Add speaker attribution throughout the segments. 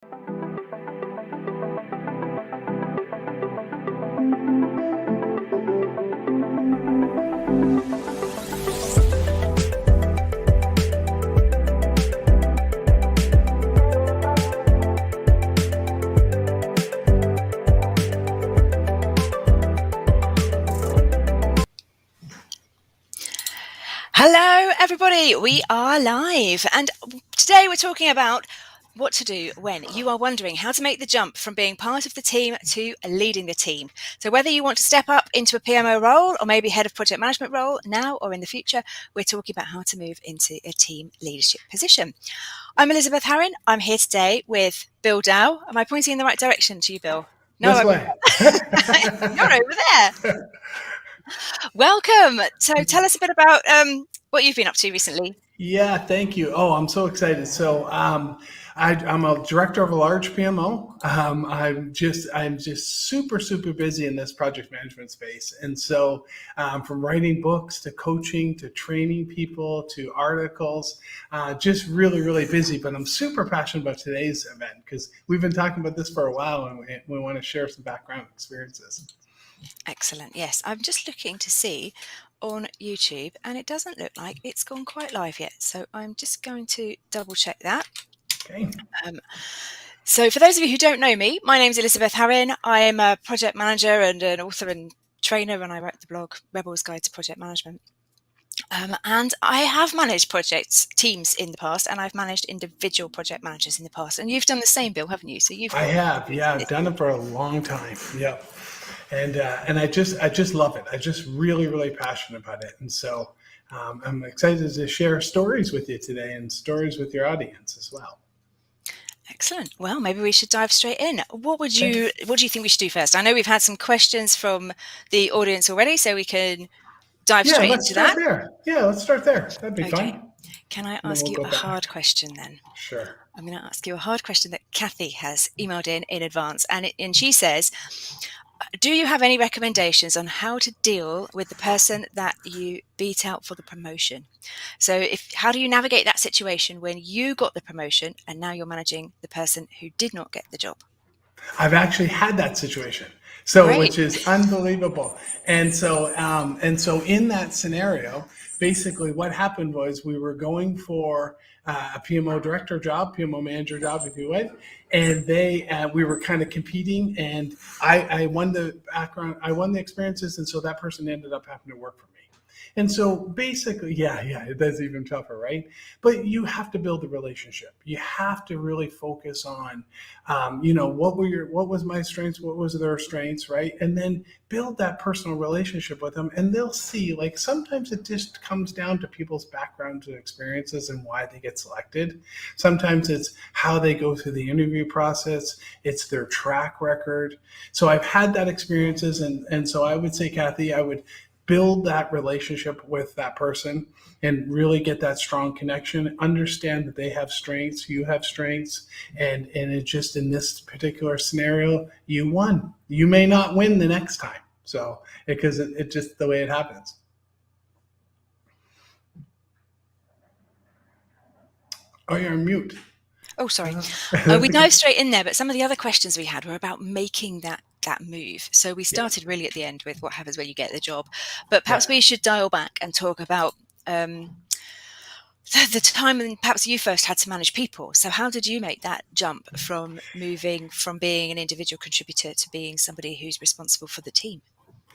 Speaker 1: Hello, everybody. We are live, and today we're talking about what to do when you are wondering how to make the jump from being part of the team to leading the team. So whether you want to step up into a PMO role or maybe head of project management role now or in the future, we're talking about how to move into a team leadership position. I'm Elizabeth Harrin. I'm here today with Bill Dow. Am I pointing in the right direction to you, Bill? No,
Speaker 2: This way.
Speaker 1: You're over there. Welcome. So tell us a bit about what you've been up to recently.
Speaker 2: Yeah, thank you. Oh, I'm so excited. So I'm a director of a large PMO. I'm just super busy in this project management space. And so from writing books to coaching to training people to articles, just really busy. But I'm super passionate about today's event because we've been talking about this for a while and we want to share some background experiences.
Speaker 1: Excellent. Yes, I'm just looking to see on YouTube and it doesn't look like it's gone quite live yet. So I'm just going to double check that.
Speaker 2: Okay.
Speaker 1: So for those of you who don't know me, my name is Elizabeth Harrin. I am a project manager and an author and trainer, and I write the blog Rebel's Guide to Project Management. And I have managed teams in the past, and I've managed individual project managers in the past. And you've done the same, Bill, haven't you? So
Speaker 2: I have, yeah, I've done it for a long time. Yep. And I just love it. I'm just really passionate about it. And so I'm excited to share stories with you today and stories with your audience as well.
Speaker 1: Excellent. Well, maybe we should dive straight in. What do you think we should do first? I know we've had some questions from the audience already, so we can dive straight into that.
Speaker 2: Yeah, let's start there. That'd be fun.
Speaker 1: Can I ask you a hard question then?
Speaker 2: Sure.
Speaker 1: I'm going to ask you a hard question that Kathy has emailed in advance, and she says, do you have any recommendations on how to deal with the person that you beat out for the promotion? So how do you navigate that situation when you got the promotion and now you're managing the person who did not get the job?
Speaker 2: I've actually had that situation. So, which is unbelievable. And so in that scenario, basically what happened was we were going for a PMO director job, PMO manager job, if you would, and we were kind of competing, and I won the background, I won the experiences, and so that person ended up having to work for me. And so basically, yeah, that's even tougher, right? But you have to build the relationship. You have to really focus on, what was my strengths, what was their strengths, right? And then build that personal relationship with them, and they'll see. Like sometimes it just comes down to people's backgrounds and experiences and why they get selected. Sometimes it's how they go through the interview process. It's their track record. So I've had that experiences, and so I would say, Kathy, I would build that relationship with that person and really get that strong connection, understand that they have strengths, you have strengths, and it just in this particular scenario, you won. You may not win the next time. So because it's just the way it happens. Oh, you're on mute.
Speaker 1: Oh, sorry. We dived straight in there, but some of the other questions we had were about making that move. So we started really at the end with what happens when you get the job, but perhaps we should dial back and talk about the time when perhaps you first had to manage people. So how did you make that jump from moving from being an individual contributor to being somebody who's responsible for the team?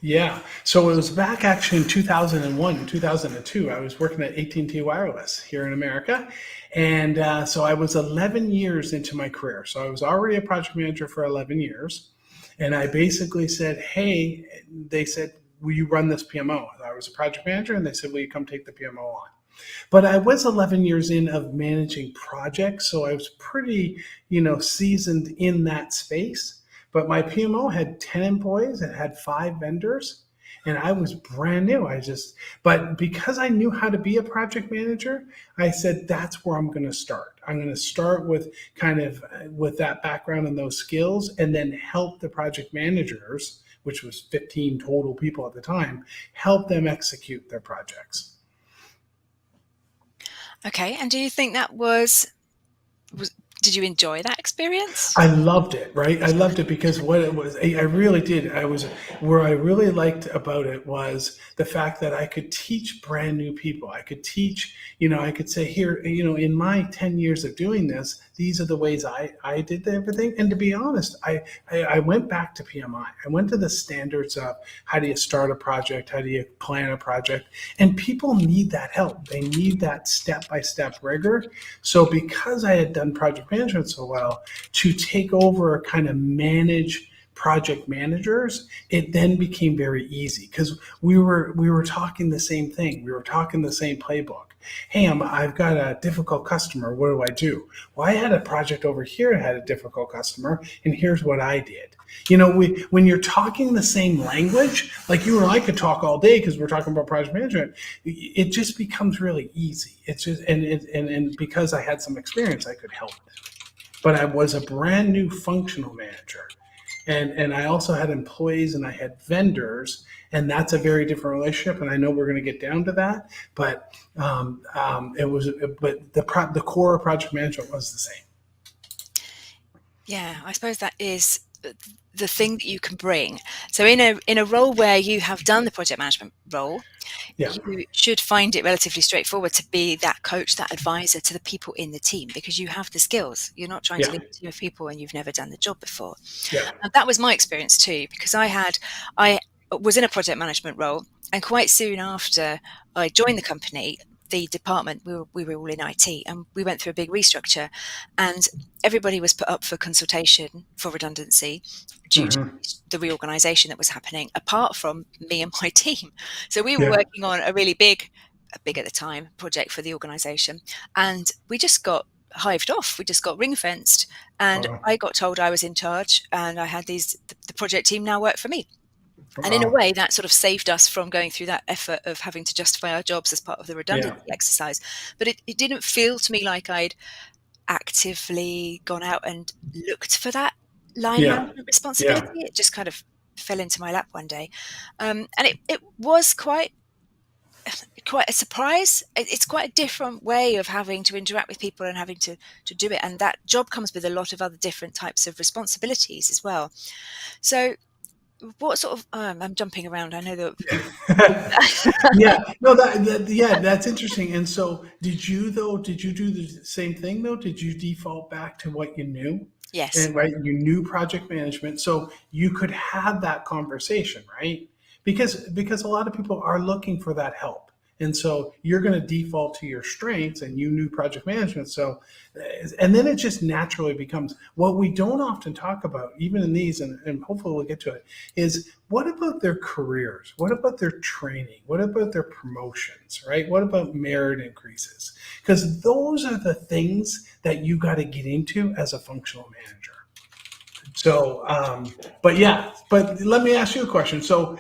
Speaker 2: Yeah, so it was back actually in 2001, 2002. I was working at AT&T Wireless here in America. And so I was 11 years into my career. So I was already a project manager for 11 years. And I basically said, hey, they said, will you run this PMO? I was a project manager, and they said, will you come take the PMO on? But I was 11 years in of managing projects, so I was pretty, seasoned in that space. But my PMO had 10 employees, it had 5 vendors, and I was brand new. But because I knew how to be a project manager, I said, that's where I'm going to start. I'm going to start with with that background and those skills, and then help the project managers, which was 15 total people at the time, help them execute their projects.
Speaker 1: Okay, and do you think that was Did you enjoy that experience?
Speaker 2: I loved it, right? I loved it because what it was, I really did. Where I really liked about it was the fact that I could teach brand new people. I could teach, I could say, here, in my 10 years of doing this, these are the ways I did everything. And to be honest, I went back to PMI. I went to the standards of how do you start a project? How do you plan a project? And people need that help. They need that step-by-step rigor. So because I had done project management so well, to take over, kind of manage project managers, it then became very easy because we were talking the same thing. We were talking the same playbook. Hey, I've got a difficult customer. What do I do? Well, I had a project over here that had a difficult customer, and here's what I did. When you're talking the same language, like you and I could talk all day because we're talking about project management, it just becomes really easy. It's just and because I had some experience, I could help. But I was a brand new functional manager. And I also had employees and I had vendors, and that's a very different relationship. And I know we're going to get down to that, but it was, but the core of project management was the same.
Speaker 1: Yeah, I suppose that is the thing that you can bring. So in a role where you have done the project management role,
Speaker 2: Yeah,
Speaker 1: you should find it relatively straightforward to be that coach, that advisor to the people in the team because you have the skills. You're not trying to
Speaker 2: yeah,
Speaker 1: lead a team of people and you've never done the job before.
Speaker 2: yeah.
Speaker 1: And that was my experience too, because I was in a project management role, and quite soon after I joined the company, the department we were all in IT, and we went through a big restructure, and everybody was put up for consultation for redundancy due to
Speaker 2: Hmm.
Speaker 1: the reorganization that was happening, apart from me and my team. So we were
Speaker 2: Yeah.
Speaker 1: working on a really big at the time project for the organization, and we just got hived off. We just got ring fenced, and
Speaker 2: Wow.
Speaker 1: I got told I was in charge, and I had the project team now work for me. And in a
Speaker 2: Wow.
Speaker 1: way, that sort of saved us from going through that effort of having to justify our jobs as part of the
Speaker 2: Yeah.
Speaker 1: redundancy exercise. But it didn't feel to me like I'd actively gone out and looked for that line
Speaker 2: Yeah.
Speaker 1: management
Speaker 2: Yeah.
Speaker 1: responsibility. It just kind of fell into my lap one day. And it was quite a surprise. It's quite a different way of having to interact with people and having to do it. And that job comes with a lot of other different types of responsibilities as well. So what sort of I'm jumping around. I know that
Speaker 2: Yeah, no, yeah, that's interesting. And so, did you though? Did you do the same thing though? Did you default back to what you knew,
Speaker 1: yes.
Speaker 2: and right, you knew project management, so you could have that conversation, right? Because a lot of people are looking for that help, and so you're going to default to your strengths, and you knew project management, so and then it just naturally becomes what we don't often talk about, even in these, and hopefully we'll get to it, is what about their careers? What about their training? What about their promotions, right? What about merit increases? Because those are the things that you got to get into as a functional manager. So, but yeah, but let me ask you a question. So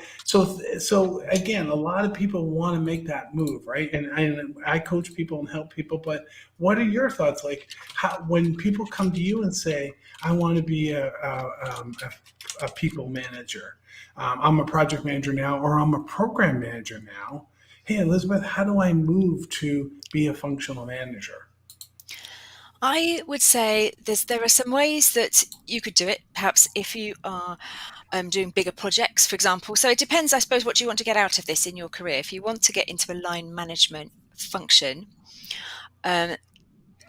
Speaker 2: again, a lot of people want to make that move, right? And I coach people and help people, but what are your thoughts? Like, how, when people come to you and say, "I want to be a people manager. I'm a project manager now, or I'm a program manager now." Hey, Elizabeth, how do I move to be a functional manager?
Speaker 1: I would say there are some ways that you could do it. Perhaps if you are doing bigger projects, for example. So it depends, I suppose, what you want to get out of this in your career. If you want to get into a line management function, um,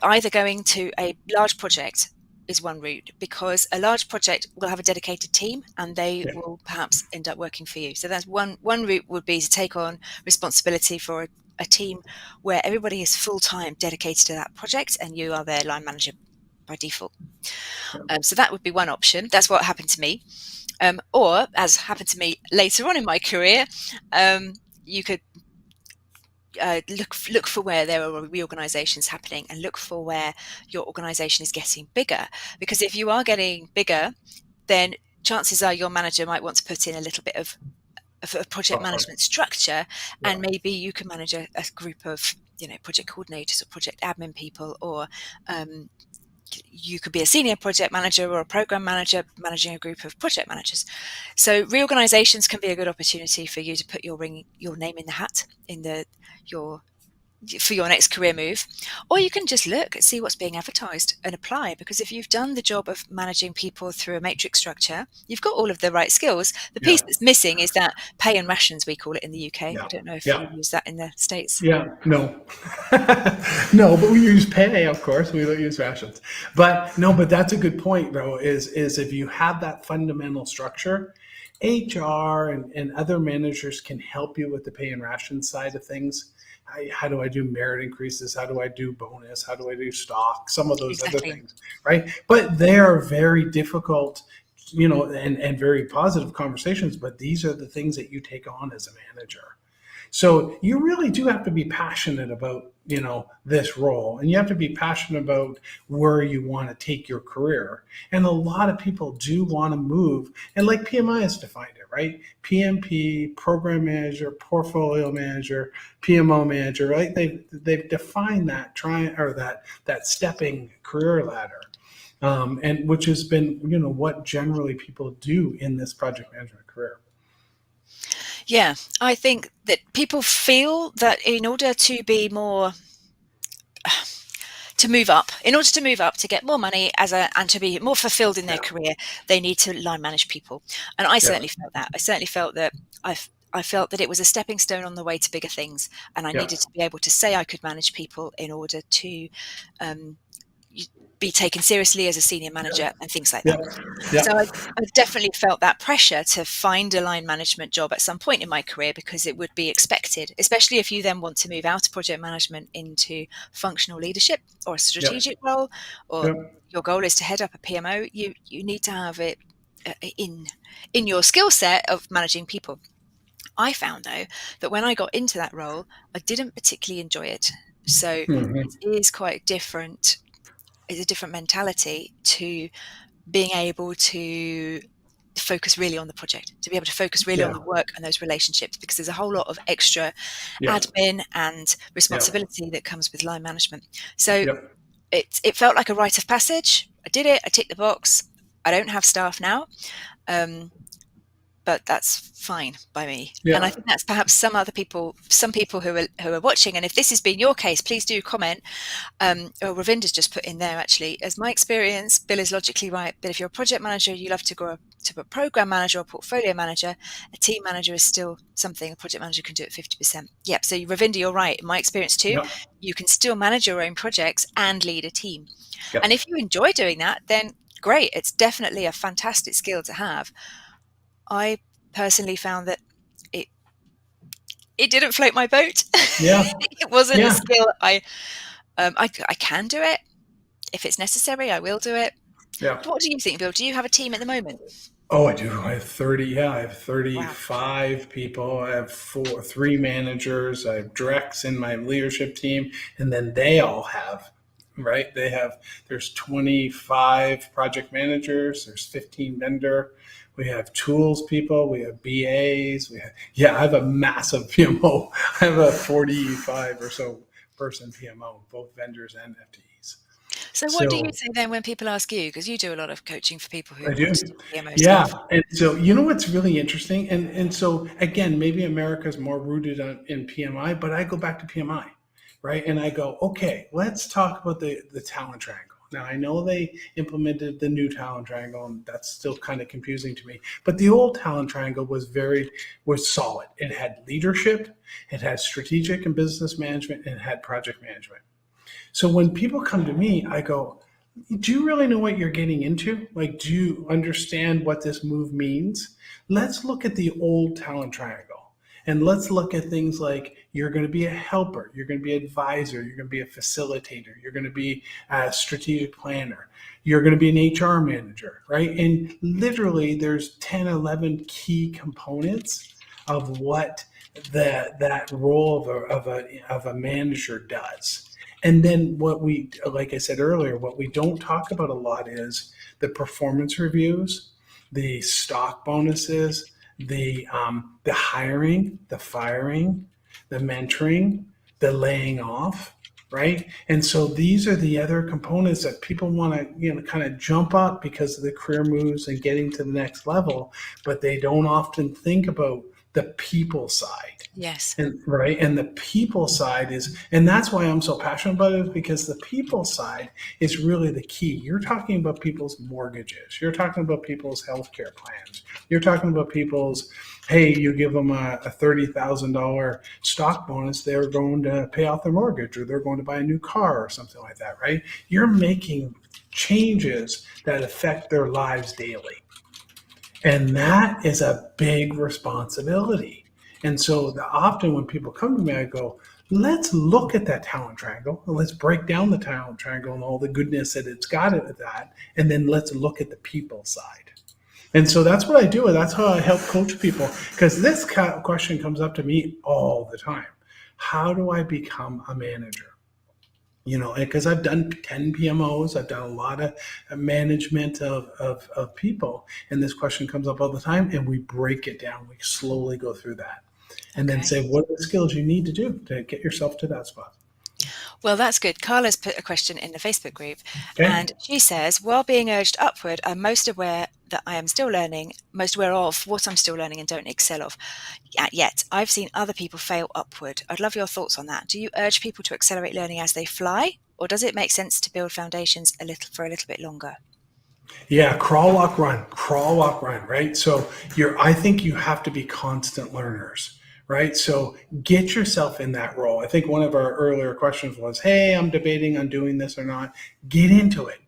Speaker 1: either going to a large project is one route because a large project will have a dedicated team and they
Speaker 2: Yeah,
Speaker 1: will perhaps end up working for you. So that's one route would be to take on responsibility for a team where everybody is full-time dedicated to that project and you are their line manager by default.
Speaker 2: yeah,
Speaker 1: So that would be one option. That's what happened to me. Or as happened to me later on in my career, you could look for where there are reorganizations happening and look for where your organization is getting bigger. Because if you are getting bigger, then chances are your manager might want to put in a little bit of a project
Speaker 2: buffer.
Speaker 1: management structure,
Speaker 2: Yeah,
Speaker 1: and maybe you can manage a group of project coordinators or project admin people, or you could be a senior project manager or a program manager managing a group of project managers. So reorganizations can be a good opportunity for you to put your name in the hat in your for your next career move, or you can just look and see what's being advertised and apply. Because if you've done the job of managing people through a matrix structure, you've got all of the right skills. The
Speaker 2: Yeah.
Speaker 1: piece that's missing is that pay and rations, we call it in the UK. I
Speaker 2: Yeah.
Speaker 1: don't know if you
Speaker 2: Yeah.
Speaker 1: use that in the States.
Speaker 2: Yeah, no, no, but we use pay, of course. We don't use rations, but no, but that's a good point, though. Is if you have that fundamental structure, HR and other managers can help you with the pay and ration side of things. How do I do merit increases? How do I do bonus? How do I do stock? Some of those other
Speaker 1: Exactly.
Speaker 2: things, right? But they are very difficult, and very positive conversations. But these are the things that you take on as a manager. So you really do have to be passionate about, this role, and you have to be passionate about where you want to take your career. And a lot of people do want to move, and like PMI has defined it, right? PMP, program manager, portfolio manager, PMO manager, right? They've defined that that stepping career ladder. And which has been, what generally people do in this project management career.
Speaker 1: Yeah, I think that people feel that in order to be more to move up, in order to move up to get more money and to be more fulfilled in their
Speaker 2: Yeah,
Speaker 1: career, they need to line manage people. And I
Speaker 2: yeah,
Speaker 1: certainly felt that. I certainly felt that I felt that it was a stepping stone on the way to bigger things, and I
Speaker 2: yeah,
Speaker 1: needed to be able to say I could manage people in order to um, be taken seriously as a senior manager and things like
Speaker 2: yeah,
Speaker 1: that.
Speaker 2: yeah,
Speaker 1: So I've definitely felt that pressure to find a line management job at some point in my career, because it would be expected, especially if you then want to move out of project management into functional leadership or a
Speaker 2: yeah,
Speaker 1: strategic role, or
Speaker 2: yeah,
Speaker 1: your goal is to head up a PMO. You need to have it in your skill set of managing people. I found though that when I got into that role, I didn't particularly enjoy it. So it
Speaker 2: hmm,
Speaker 1: is quite different. It's a different mentality to being able to focus really on the project, to be able to focus really on
Speaker 2: yeah,
Speaker 1: the work and those relationships, because there's a whole lot of extra
Speaker 2: yeah,
Speaker 1: admin and
Speaker 2: yeah,
Speaker 1: responsibility that comes with line management. So
Speaker 2: yeah,
Speaker 1: it felt like a rite of passage. I did it. I ticked the box. I don't have staff now, um, but that's fine by me. And I
Speaker 2: yeah,
Speaker 1: think that's perhaps some people who are watching. And if this has been your case, please do comment. Ravinder's just put in there, actually, as my experience, Bill is logically right. But if you're a project manager, you love to grow to a program manager or portfolio manager, a team manager is still something a project manager can do at 50%. Yep. So Ravinder, you're right. In my experience too,
Speaker 2: yeah,
Speaker 1: you can still manage your own projects and lead a team.
Speaker 2: yeah,
Speaker 1: And if you enjoy doing that, then great. It's definitely a fantastic skill to have. I personally found that it it didn't float my boat.
Speaker 2: yeah,
Speaker 1: It wasn't a
Speaker 2: yeah,
Speaker 1: skill I can do it. If it's necessary, I will do it.
Speaker 2: yeah.
Speaker 1: What do you think, Bill? Do you have a team at the moment?
Speaker 2: Oh, I do. I have 30. Yeah, I have
Speaker 1: Wow.
Speaker 2: 35 people. I have three managers. I have directs in my leadership team, and then they all have, right? There's 25 project managers. There's 15 vendor. We have tools people. We have BAs. Yeah, I have a massive PMO. I have a 45 or so person PMO, both vendors and FTEs.
Speaker 1: So what do you
Speaker 2: So
Speaker 1: say then when people ask you? Because you do a lot of coaching for people
Speaker 2: I
Speaker 1: who
Speaker 2: do.
Speaker 1: want to do PMO
Speaker 2: Yeah.
Speaker 1: stuff.
Speaker 2: And so, what's really interesting? And so, again, maybe America's more rooted in PMI, but I go back to PMI, right? And I go, okay, let's talk about the talent triangle. Now, I know they implemented the new talent triangle, and that's still kind of confusing to me. But the old talent triangle was solid. It had leadership, it had strategic and business management, and it had project management. So when people come to me, I go, do you really know what you're getting into? Like, do you understand what this move means? Let's look at the old talent triangle, and let's look at things like you're going to be a helper, you're going to be an advisor, you're going to be a facilitator, you're going to be a strategic planner, you're going to be an HR manager, right? And literally there's 10, 11 key components of what that role of a manager does. And then like I said earlier, what we don't talk about a lot is the performance reviews, the stock bonuses, the hiring, the firing, the mentoring, the laying off, right? And so these are the other components that people want to, kind of jump up because of the career moves and getting to the next level, but they don't often think about the people side.
Speaker 1: Yes.
Speaker 2: And right. And the people side is, and that's why I'm so passionate about it, is because the people side is really the key. You're talking about people's mortgages. You're talking about people's healthcare plans. You're talking about people's, hey, you give them a $30,000 stock bonus, they're going to pay off their mortgage, or they're going to buy a new car or something like that, right? You're making changes that affect their lives daily. And that is a big responsibility. And so often when people come to me, I go, let's look at that talent triangle and let's break down the talent triangle and all the goodness that it's got at that. And then let's look at the people side. And so that's what I do. And that's how I help coach people, because this question comes up to me all the time. How do I become a manager? Because I've done 10 PMOs, I've done a lot of management of people, and this question comes up all the time, and we break it down. We slowly go through that and then say, what are the skills you need to do to get yourself to that spot?
Speaker 1: Well, that's good. Carla's put a question in the Facebook group,
Speaker 2: Okay.
Speaker 1: and she says, while being urged upward, I'm most aware that I am still learning, most aware of what I'm still learning and don't excel of yet. I've seen other people fail upward. I'd love your thoughts on that. Do you urge people to accelerate learning as they fly, or does it make sense to build foundations for a little bit longer?
Speaker 2: Yeah, crawl, walk, run, right? So I think you have to be constant learners, right? So get yourself in that role. I think one of our earlier questions was, hey, I'm debating on doing this or not. Get into it,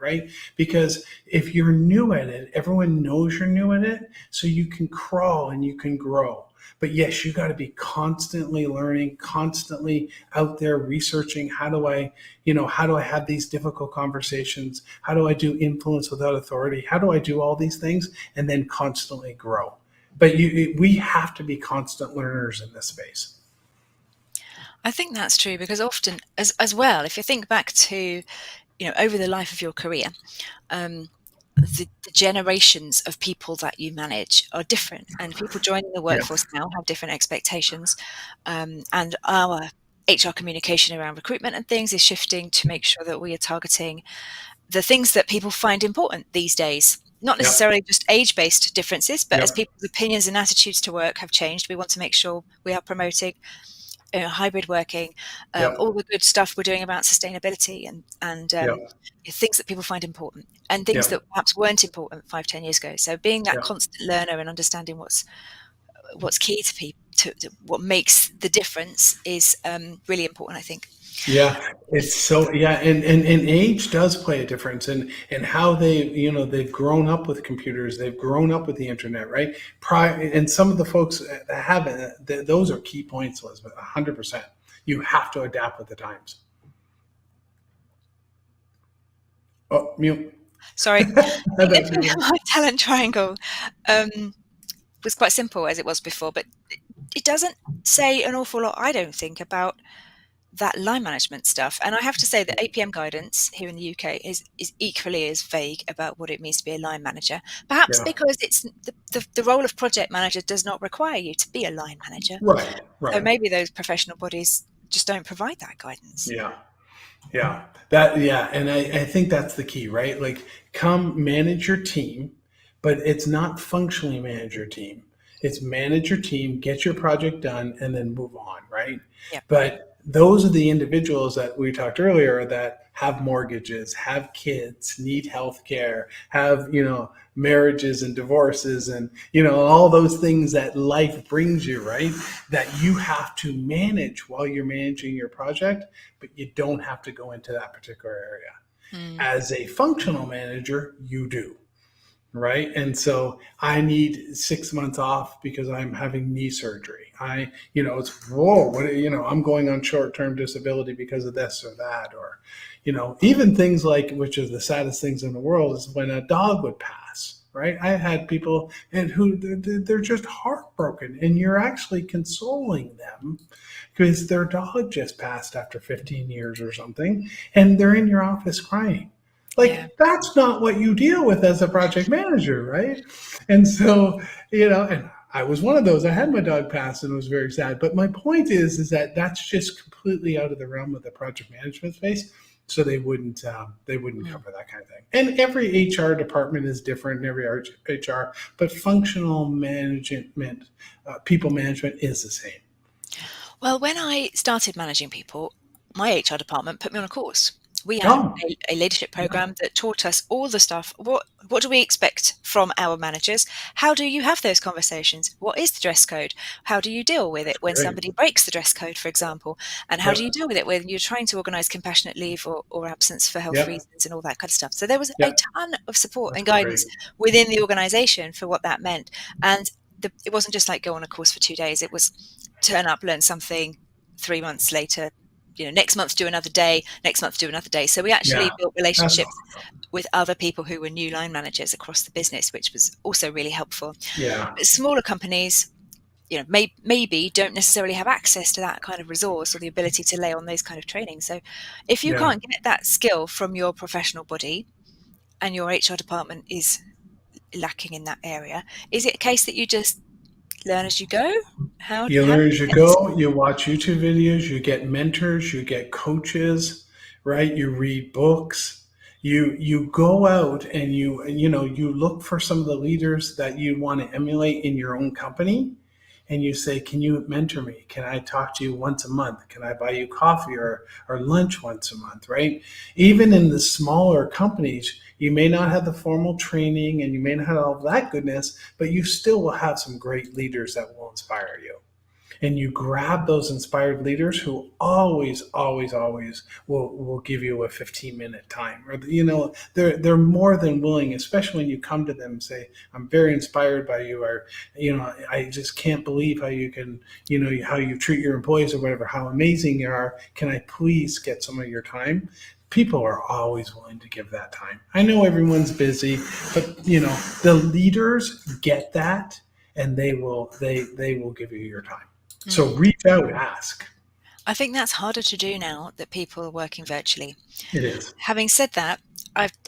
Speaker 2: right? Because if you're new at it, everyone knows you're new at it, so you can crawl and you can grow. But yes, you got to be constantly learning, constantly out there researching. How do I have these difficult conversations? How do I do influence without authority? How do I do all these things and then constantly grow? But we have to be constant learners in this space.
Speaker 1: I think that's true, because often as well, if you think back to, over the life of your career, the generations of people that you manage are different, and people joining the workforce now have different expectations. And our HR communication around recruitment and things is shifting to make sure that we are targeting the things that people find important these days. Not necessarily just age-based differences, but as people's opinions and attitudes to work have changed, we want to make sure we are promoting hybrid working, all the good stuff we're doing about sustainability and things that people find important, and things that perhaps weren't important 5-10 years ago. So being that constant learner and understanding what's key to people, to what makes the difference, is really important, I think.
Speaker 2: Yeah, it's so, and age does play a difference in how they've grown up with computers, they've grown up with the internet, right? And some of the folks that haven't, those are key points, Elizabeth, 100%. You have to adapt with the times. Oh, mute.
Speaker 1: Sorry. My talent triangle was quite simple as it was before, but it doesn't say an awful lot, I don't think, about that line management stuff. And I have to say that APM guidance here in the UK is equally as vague about what it means to be a line manager, perhaps because it's the role of project manager does not require you to be a line manager.
Speaker 2: Right.
Speaker 1: So maybe those professional bodies just don't provide that guidance.
Speaker 2: And I think that's the key, right? Like, come manage your team, but it's not functionally manage your team. It's manage your team, get your project done, and then move on, right? But those are the individuals that we talked earlier that have mortgages, have kids, need health care, have, marriages and divorces and, all those things that life brings you, right? That you have to manage while you're managing your project, but you don't have to go into that particular area. As a functional manager, you do. Right. And so I need 6 months off because I'm having knee surgery. I'm going on short-term disability because of this or that, or, even things like, which is the saddest things in the world, is when a dog would pass. Right. I had people who they're just heartbroken, and you're actually consoling them because their dog just passed after 15 years or something, and they're in your office crying. That's not what you deal with as a project manager, right? And so, and I was one of those. I had my dog pass and it was very sad. But my point is that that's just completely out of the realm of the project management space. so they wouldn't cover that kind of thing. And every HR department is different, every HR, but functional management, people management is the same.
Speaker 1: Well, when I started managing people, my HR department put me on a course. We had
Speaker 2: Oh,
Speaker 1: a leadership
Speaker 2: yeah,
Speaker 1: program that taught us all the stuff. What do we expect from our managers? How do you have those conversations? What is the dress code? How do you deal with it
Speaker 2: that's
Speaker 1: when
Speaker 2: great.
Speaker 1: somebody breaks the dress code, for example? And how do you
Speaker 2: Yep,
Speaker 1: deal with it when you're trying to organise compassionate leave or absence for health
Speaker 2: yep,
Speaker 1: reasons and all that kind of stuff? So there was a
Speaker 2: yep.
Speaker 1: ton of support
Speaker 2: That's
Speaker 1: and
Speaker 2: great.
Speaker 1: guidance within the organisation for what that meant. And it wasn't just like go on a course for 2 days. It was turn up, learn something, 3 months later, next month do another day, next month do another day. So we actually
Speaker 2: Yeah,
Speaker 1: built
Speaker 2: that's
Speaker 1: relationships
Speaker 2: awesome.
Speaker 1: with other people who were new line managers across the business, which was also really helpful.
Speaker 2: Yeah,
Speaker 1: But smaller companies, maybe don't necessarily have access to that kind of resource or the ability to lay on those kind of training. So if you
Speaker 2: yeah.
Speaker 1: can't get that skill from your professional body and your HR department is lacking in that area, is it a case that you just learn as you go?
Speaker 2: You
Speaker 1: How do
Speaker 2: learn
Speaker 1: you
Speaker 2: as you
Speaker 1: get the
Speaker 2: go.
Speaker 1: skill?
Speaker 2: You watch YouTube videos. You get mentors. You get coaches, right? You read books. You go out and you look for some of the leaders that you want to emulate in your own company, and you say, "Can you mentor me? Can I talk to you once a month? Can I buy you coffee or lunch once a month?" Right? Even in the smaller companies, you may not have the formal training and you may not have all of that goodness, but you still will have some great leaders that will inspire you, and you grab those inspired leaders who always will give you a 15-minute time, or they're more than willing, especially when you come to them and say, "I'm very inspired by you," or "I just can't believe how you can, how you treat your employees, or whatever, how amazing you are, can I please get some of your time?" People are always willing to give that time. I know everyone's busy, but the leaders get that, and they will give you your time. So
Speaker 1: Mm.
Speaker 2: reach out, ask.
Speaker 1: I think that's harder to do now that people are working virtually.
Speaker 2: It is.
Speaker 1: Having said that,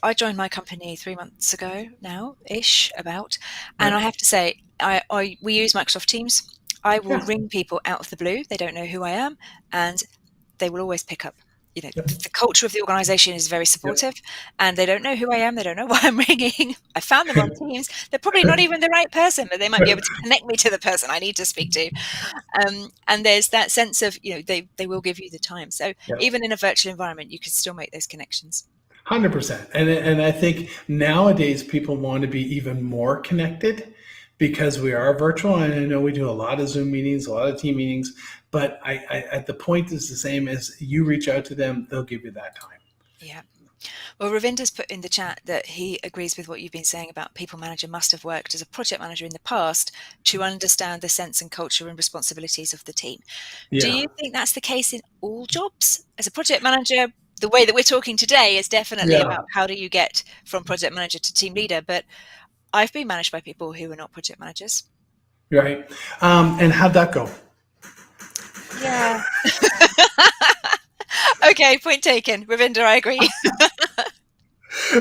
Speaker 1: I joined my company 3 months ago now, ish, about, and I
Speaker 2: Yep.
Speaker 1: have to say, we use Microsoft Teams. I will
Speaker 2: Yeah.
Speaker 1: ring people out of the blue. They don't know who I am, and they will always pick up.
Speaker 2: Yep.
Speaker 1: The culture of the organization is very
Speaker 2: Yep.
Speaker 1: supportive, and they don't know who I am. They don't know why I'm ringing. I found them on Teams. They're probably not even the right person, but they might be able to connect me to the person I need to speak to. And there's that sense of, they will give you the time. So
Speaker 2: Yep.
Speaker 1: even in a virtual environment, you can still make those connections.
Speaker 2: 100%. And I think nowadays people want to be even more connected because we are virtual. And I know we do a lot of Zoom meetings, a lot of team meetings, but the point is the same: as you reach out to them, they'll give you that time.
Speaker 1: Yeah. Well, Ravinder's put in the chat that he agrees with what you've been saying about people manager must have worked as a project manager in the past to understand the sense and culture and responsibilities of the team. Do
Speaker 2: Yeah.
Speaker 1: you think that's the case in all jobs? As a project manager, the way that we're talking today is definitely
Speaker 2: Yeah.
Speaker 1: about how do you get from project manager to team leader, but I've been managed by people who are not project managers.
Speaker 2: Right. And how'd that go?
Speaker 1: Yeah. Okay, point taken. Ravinder, I agree.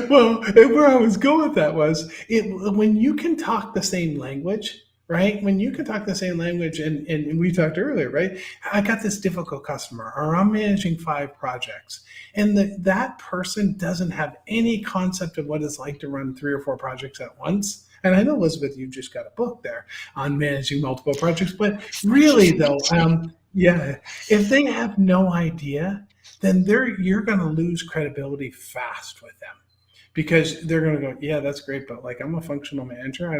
Speaker 2: Well, where I was going with that was when you can talk the same language, right? When you can talk the same language, and we talked earlier, right? I got this difficult customer, or I'm managing 5 projects, and that person doesn't have any concept of what it's like to run 3 or 4 projects at once. And I know, Elizabeth, you just got a book there on managing multiple projects, but
Speaker 1: Thank you
Speaker 2: really,
Speaker 1: for
Speaker 2: though,
Speaker 1: mentioning.
Speaker 2: yeah, if they have no idea, then you're going to lose credibility fast with them, because they're going to go, "Yeah, that's great, but like, I'm a functional manager.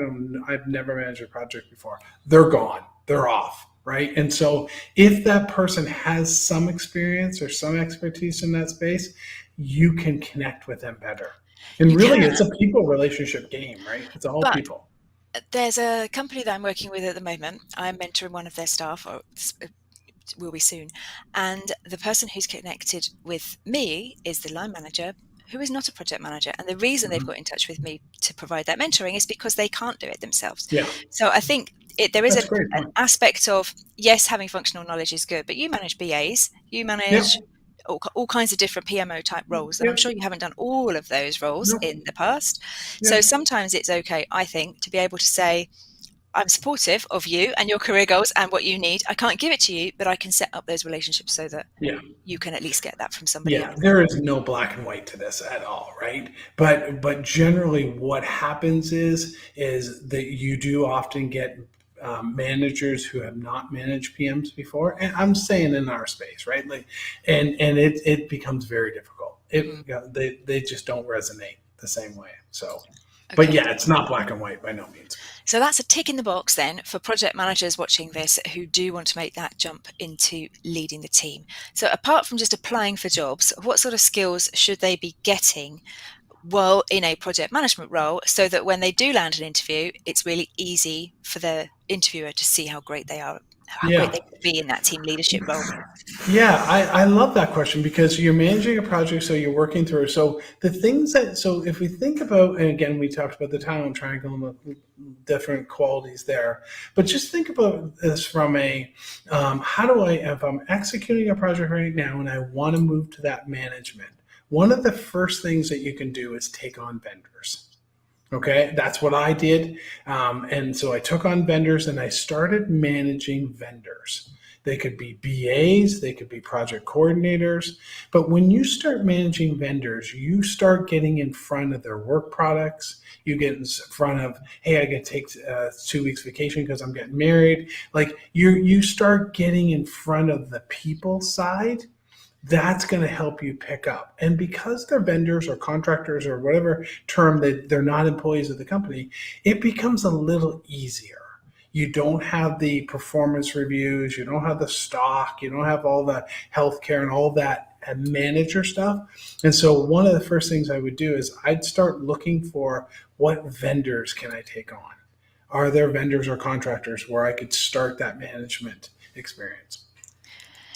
Speaker 2: I've never managed a project before." They're gone. They're off, right? And so if that person has some experience or some expertise in that space, you can connect with them better. And
Speaker 1: You
Speaker 2: really, it's
Speaker 1: can,
Speaker 2: a people relationship game, right? It's all
Speaker 1: but
Speaker 2: people.
Speaker 1: there's a company that I'm working with at the moment. I'm mentoring one of their staff, or will be soon. And the person who's connected with me is the line manager, who is not a project manager. And the reason they've
Speaker 2: Mhm.
Speaker 1: got in touch with me to provide that mentoring is because they can't do it themselves.
Speaker 2: Yeah,
Speaker 1: So I think there is
Speaker 2: that's a great
Speaker 1: an
Speaker 2: point.
Speaker 1: aspect of, yes, having functional knowledge is good, but you manage BAs, you manage
Speaker 2: Yep,
Speaker 1: all kinds of different PMO type roles. And I'm
Speaker 2: yep,
Speaker 1: sure you haven't done all of those roles
Speaker 2: nope,
Speaker 1: in the past. So
Speaker 2: yep,
Speaker 1: sometimes it's okay, I think, to be able to say, I'm supportive of you and your career goals and what you need. I can't give it to you, but I can set up those relationships so that
Speaker 2: Yeah.
Speaker 1: you can at least get that from somebody
Speaker 2: Yeah,
Speaker 1: else.
Speaker 2: there is no black and white to this at all, right? But generally, what happens is that you do often get managers who have not managed PMs before, and I'm saying in our space, right? Like, and it becomes very difficult.
Speaker 1: Mm,
Speaker 2: They just don't resonate the same way. So, but
Speaker 1: okay.
Speaker 2: yeah, it's not black and white by no means.
Speaker 1: So that's a tick in the box then for project managers watching this who do want to make that jump into leading the team. So apart from just applying for jobs, what sort of skills should they be getting while in a project management role so that when they do land an interview, it's really easy for the interviewer to see how great they are, how great
Speaker 2: Yeah.
Speaker 1: they could be in that team leadership role?
Speaker 2: Yeah, I love that question because you're managing a project, so you're working through. So the things that, so if we think about, and again, we talked about the talent triangle and the different qualities there, but just think about this from a, how do I, if I'm executing a project right now and I want to move to that management, one of the first things that you can do is take on vendors. Okay, that's what I did. And so I took on vendors and I started managing vendors. They could be BAs, they could be project coordinators. But when you start managing vendors, you start getting in front of their work products. You get in front of, hey, I get to take 2 weeks vacation because I'm getting married. Like you start getting in front of the people side, that's going to help you pick up. And because they're vendors or contractors or whatever term that they're not employees of the company, it becomes a little easier. You don't have the performance reviews, you don't have the stock, you don't have all the healthcare and all that manager stuff. And so one of the first things I would do is I'd start looking for what vendors can I take on? Are there vendors or contractors where I could start that management experience?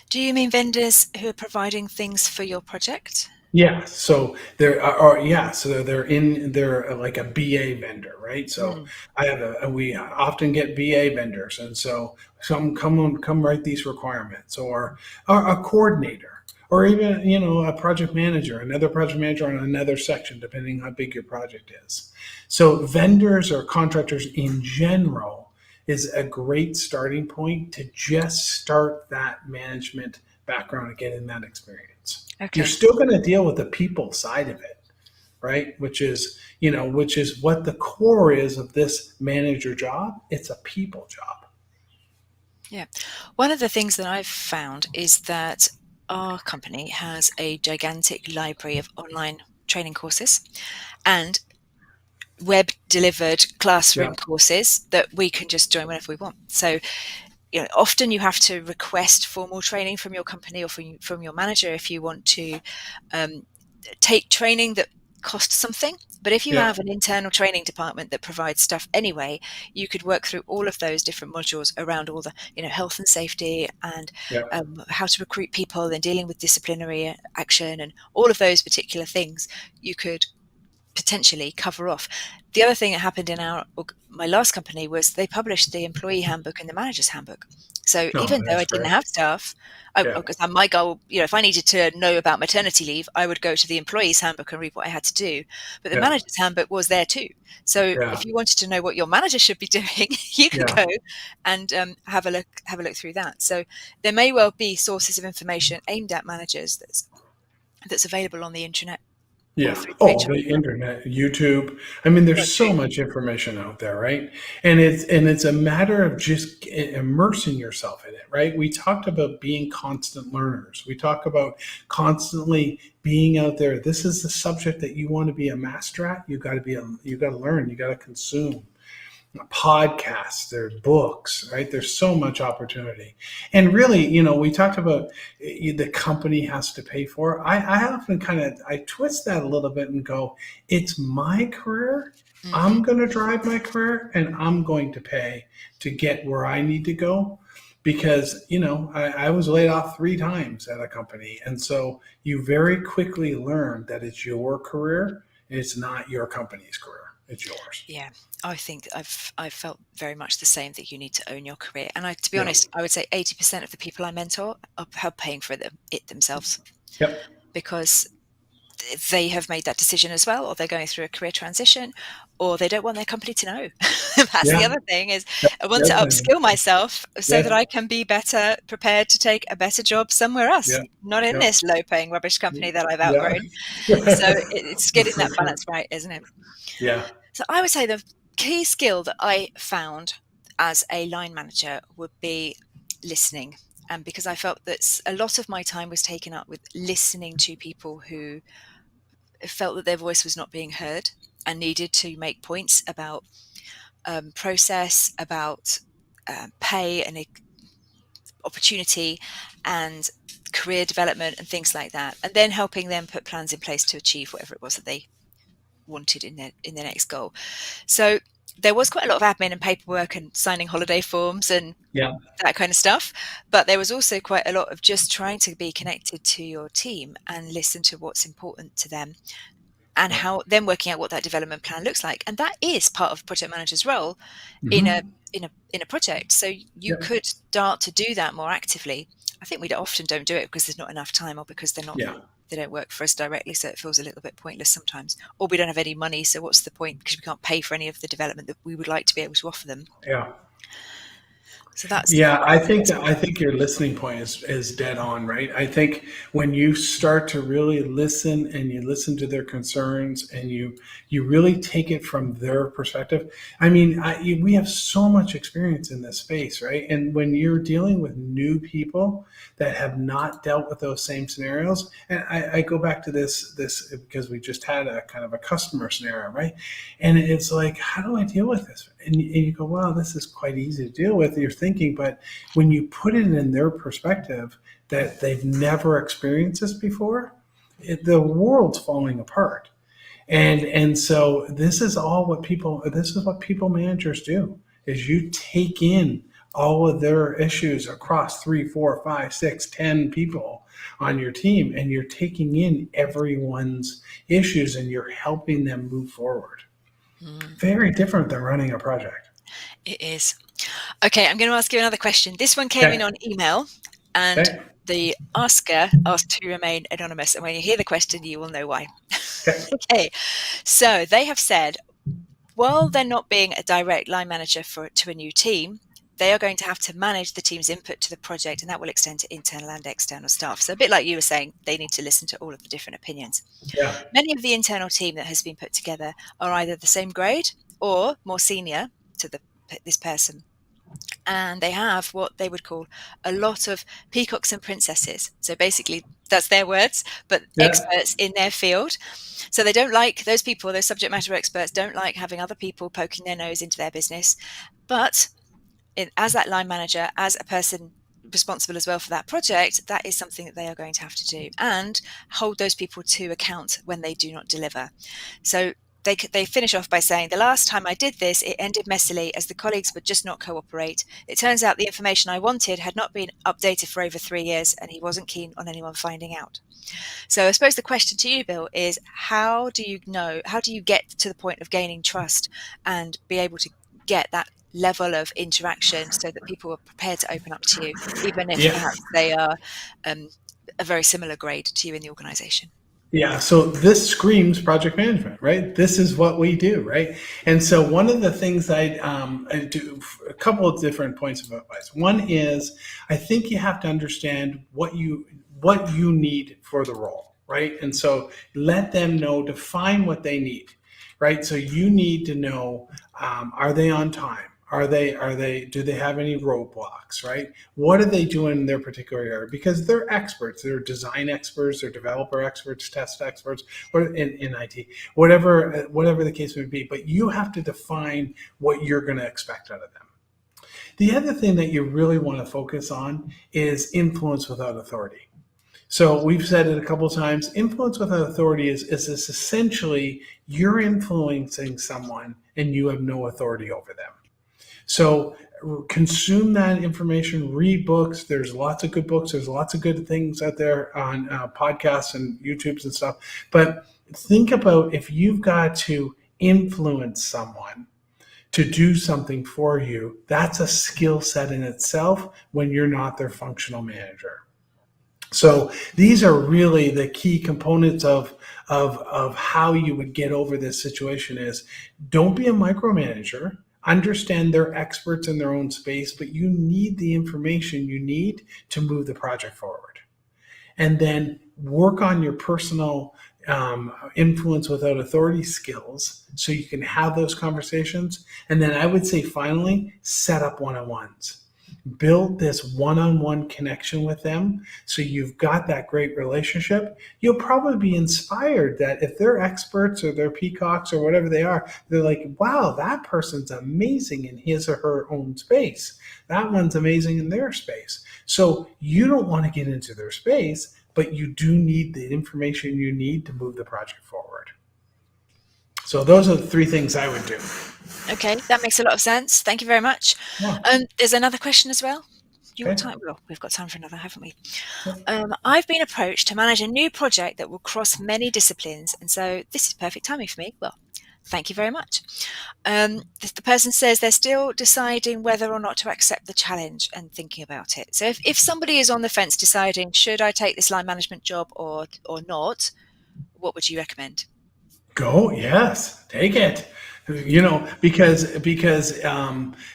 Speaker 1: Do you mean vendors who are providing things for your project?
Speaker 2: Yeah, so there are yeah, so they're like a BA vendor, right? So
Speaker 1: Mm,
Speaker 2: we often get BA vendors, and so some come write these requirements, or a coordinator, or even a project manager, another project manager on another section, depending how big your project is. So vendors or contractors in general is a great starting point to just start that management background and get in that experience. You're
Speaker 1: okay.
Speaker 2: still going to deal with the people side of it, right? Which is what the core is of this manager job. It's a people job.
Speaker 1: Yeah. One of the things that I've found is that our company has a gigantic library of online training courses and web delivered
Speaker 2: Yeah,
Speaker 1: classroom courses that we can just join whenever we want. So, often you have to request formal training from your company or from your manager if you want to um, take training that costs something. But if you
Speaker 2: yeah,
Speaker 1: have an internal training department that provides stuff anyway, you could work through all of those different modules around all the, health and safety and
Speaker 2: yeah,
Speaker 1: how to recruit people and dealing with disciplinary action and all of those particular things you could potentially cover off. The other thing that happened in my last company was they published the employee handbook and the manager's handbook. So
Speaker 2: no,
Speaker 1: even though I
Speaker 2: that's
Speaker 1: didn't
Speaker 2: great.
Speaker 1: have staff,
Speaker 2: Yeah,
Speaker 1: because my goal, if I needed to know about maternity leave, I would go to the employee's handbook and read what I had to do. But the
Speaker 2: yeah,
Speaker 1: manager's handbook was there too. So
Speaker 2: yeah,
Speaker 1: if you wanted to know what your manager should be doing, you could
Speaker 2: yeah,
Speaker 1: go and have a look through that. So there may well be sources of information aimed at managers that's available on the internet or
Speaker 2: yeah.
Speaker 1: through
Speaker 2: Oh,
Speaker 1: training.
Speaker 2: the internet, YouTube. I mean,
Speaker 1: Yeah,
Speaker 2: there's
Speaker 1: true.
Speaker 2: so much information out there, right? And it's a matter of just immersing yourself in it, right? We talked about being constant learners. We talk about constantly being out there. This is the subject that you want to be a master at. You got to learn. You got to consume podcasts, there's books, right? There's so much opportunity. And really, we talked about the company has to pay for it. I often I twist that a little bit and go, it's my career. I'm
Speaker 1: Hmm.
Speaker 2: going to drive my career and I'm going to pay to get where I need to go because, I was laid off 3 times at a company. And so you very quickly learn that it's your career. It's not your company's career. It's yours.
Speaker 1: Yeah, I think I've felt very much the same that you need to own your career. And to be
Speaker 2: Yeah.
Speaker 1: honest, I would say 80% of the people I mentor are paying for it themselves
Speaker 2: Yep.
Speaker 1: because they have made that decision as well, or they're going through a career transition, or they don't want their company to know. That's the
Speaker 2: Yeah,
Speaker 1: other thing, is I want to
Speaker 2: definitely.
Speaker 1: upskill myself so that
Speaker 2: Yeah,
Speaker 1: I can be better prepared to take a better job somewhere else,
Speaker 2: yeah,
Speaker 1: not in
Speaker 2: yeah,
Speaker 1: this low-paying rubbish company that I've
Speaker 2: yeah.
Speaker 1: outgrown. So it's getting
Speaker 2: For
Speaker 1: that
Speaker 2: sure.
Speaker 1: balance right, isn't it?
Speaker 2: Yeah,
Speaker 1: So I would say the key skill that I found as a line manager would be listening. And because I felt that a lot of my time was taken up with listening to people who felt that their voice was not being heard and needed to make points about process, about pay and opportunity and career development and things like that, and then helping them put plans in place to achieve whatever it was that they wanted in their next goal. So there was quite a lot of admin and paperwork and signing holiday forms and
Speaker 2: yeah,
Speaker 1: that kind of stuff. But there was also quite a lot of just trying to be connected to your team and listen to what's important to them and
Speaker 2: yeah.
Speaker 1: how then working out what that development plan looks like. And that is part of project manager's role in a
Speaker 2: Hmm.
Speaker 1: in a project. So you
Speaker 2: Yeah,
Speaker 1: could start to do that more actively. I think we often don't do it because there's not enough time or because
Speaker 2: yeah,
Speaker 1: they don't work for us directly, so it feels a little bit pointless sometimes. Or we don't have any money, so what's the point because we can't pay for any of the development that we would like to be able to offer them.
Speaker 2: yeah.
Speaker 1: So that's
Speaker 2: Yeah, I
Speaker 1: the
Speaker 2: think
Speaker 1: best
Speaker 2: I think your listening point is dead on, right? I think when you start to really listen and you listen to their concerns and you really take it from their perspective. I mean, we have so much experience in this space, right? And when you're dealing with new people that have not dealt with those same scenarios, and I go back to this because we just had a kind of a customer scenario, right? And it's like, how do I deal with this? And you go, wow, this is quite easy to deal with. You're thinking, but when you put it in their perspective that they've never experienced this before, the world's falling apart. And so this is what people managers do is you take in all of their issues across 3, 4, 5, 6, 10 people on your team, and you're taking in everyone's issues and you're helping them move forward.
Speaker 1: Mm,
Speaker 2: Very different than running a project.
Speaker 1: it is. Okay, I'm going to ask you another question. This one came in
Speaker 2: Okay.
Speaker 1: on email, and
Speaker 2: Okay.
Speaker 1: the asker asked to remain anonymous. And when you hear the question, you will know why.
Speaker 2: Okay.
Speaker 1: Okay, so they have said, while they're not being a direct line manager to a new team, they are going to have to manage the team's input to the project, and that will extend to internal and external staff. So a bit like you were saying, they need to listen to all of the different opinions.
Speaker 2: Yeah.
Speaker 1: Many of the internal team that has been put together are either the same grade or more senior to this person, and they have what they would call a lot of peacocks and princesses. So basically, that's their words, but
Speaker 2: Yeah.
Speaker 1: experts in their field. So they don't like those people, those subject matter experts don't like having other people poking their nose into their business. But as that line manager, as a person responsible as well for that project, that is something that they are going to have to do and hold those people to account when they do not deliver. So they finish off by saying, the last time I did this, it ended messily as the colleagues would just not cooperate. It turns out the information I wanted had not been updated for over 3 years, and he wasn't keen on anyone finding out. So I suppose the question to you, Bill, is how do you get to the point of gaining trust and be able to get that level of interaction so that people are prepared to open up to you, even if
Speaker 2: Yeah.
Speaker 1: perhaps they are um, a very similar grade to you in the organization?
Speaker 2: Yeah, so this screams project management, right? This is what we do, right? And so one of the things I do a couple of different points of advice. One is I think you have to understand what you need for the role, right? And so let them know, define what they need, right? So you need to know, are they on time? Do they have any roadblocks, right? What are they doing in their particular area? Because they're experts, they're design experts, they're developer experts, test experts, or in IT, whatever the case may be. But you have to define what you're going to expect out of them. The other thing that you really want to focus on is influence without authority. So we've said it a couple of times. Influence without authority is essentially you're influencing someone and you have no authority over them. So consume that information, read books. There's lots of good books. There's lots of good things out there on podcasts and YouTubes and stuff. But think about if you've got to influence someone to do something for you, that's a skill set in itself when you're not their functional manager. So these are really the key components of how you would get over this situation is don't be a micromanager. Understand they're experts in their own space, but you need the information you need to move the project forward. And then work on your personal influence without authority skills so you can have those conversations. And then I would say finally, set up one-on-ones. Build this one-on-one connection with them so you've got that great relationship. You'll probably be inspired that if they're experts or they're peacocks or whatever they are, they're like, wow, that person's amazing in his or her own space. That one's amazing in their space. So you don't want to get into their space, but you do need the information you need to move the project forward. So those are the three things I would do.
Speaker 1: Okay, that makes a lot of sense. Thank you very much.
Speaker 2: Yeah.
Speaker 1: There's another question as well. Do you want
Speaker 2: Okay.
Speaker 1: time? Well, we've got time for another, haven't we?
Speaker 2: Yeah.
Speaker 1: I've been approached to manage a new project that will cross many disciplines, and so this is perfect timing for me. Well, thank you very much. The person says they're still deciding whether or not to accept the challenge and thinking about it. So if somebody is on the fence deciding, should I take this line management job or not, what would you recommend?
Speaker 2: Go, yes, take it. Because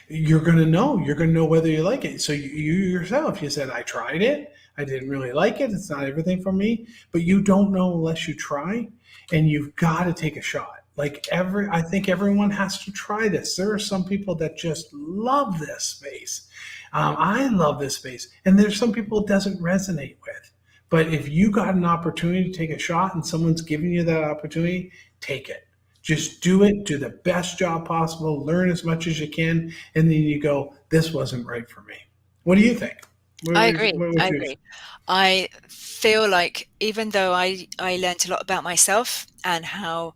Speaker 2: you're gonna know whether you like it. So you yourself, you said I tried it, I didn't really like it. It's not everything for me, but you don't know unless you try, and you've got to take a shot. I think everyone has to try this. There are some people that just love this space. I love this space, and there's some people it doesn't resonate with. But if you got an opportunity to take a shot and someone's giving you that opportunity, take it. Just do it, do the best job possible, learn as much as you can, and then you go, this wasn't right for me. What do you think?
Speaker 1: I agree.
Speaker 2: What
Speaker 1: I
Speaker 2: would you?
Speaker 1: agree. I feel like even though I learned a lot about myself and how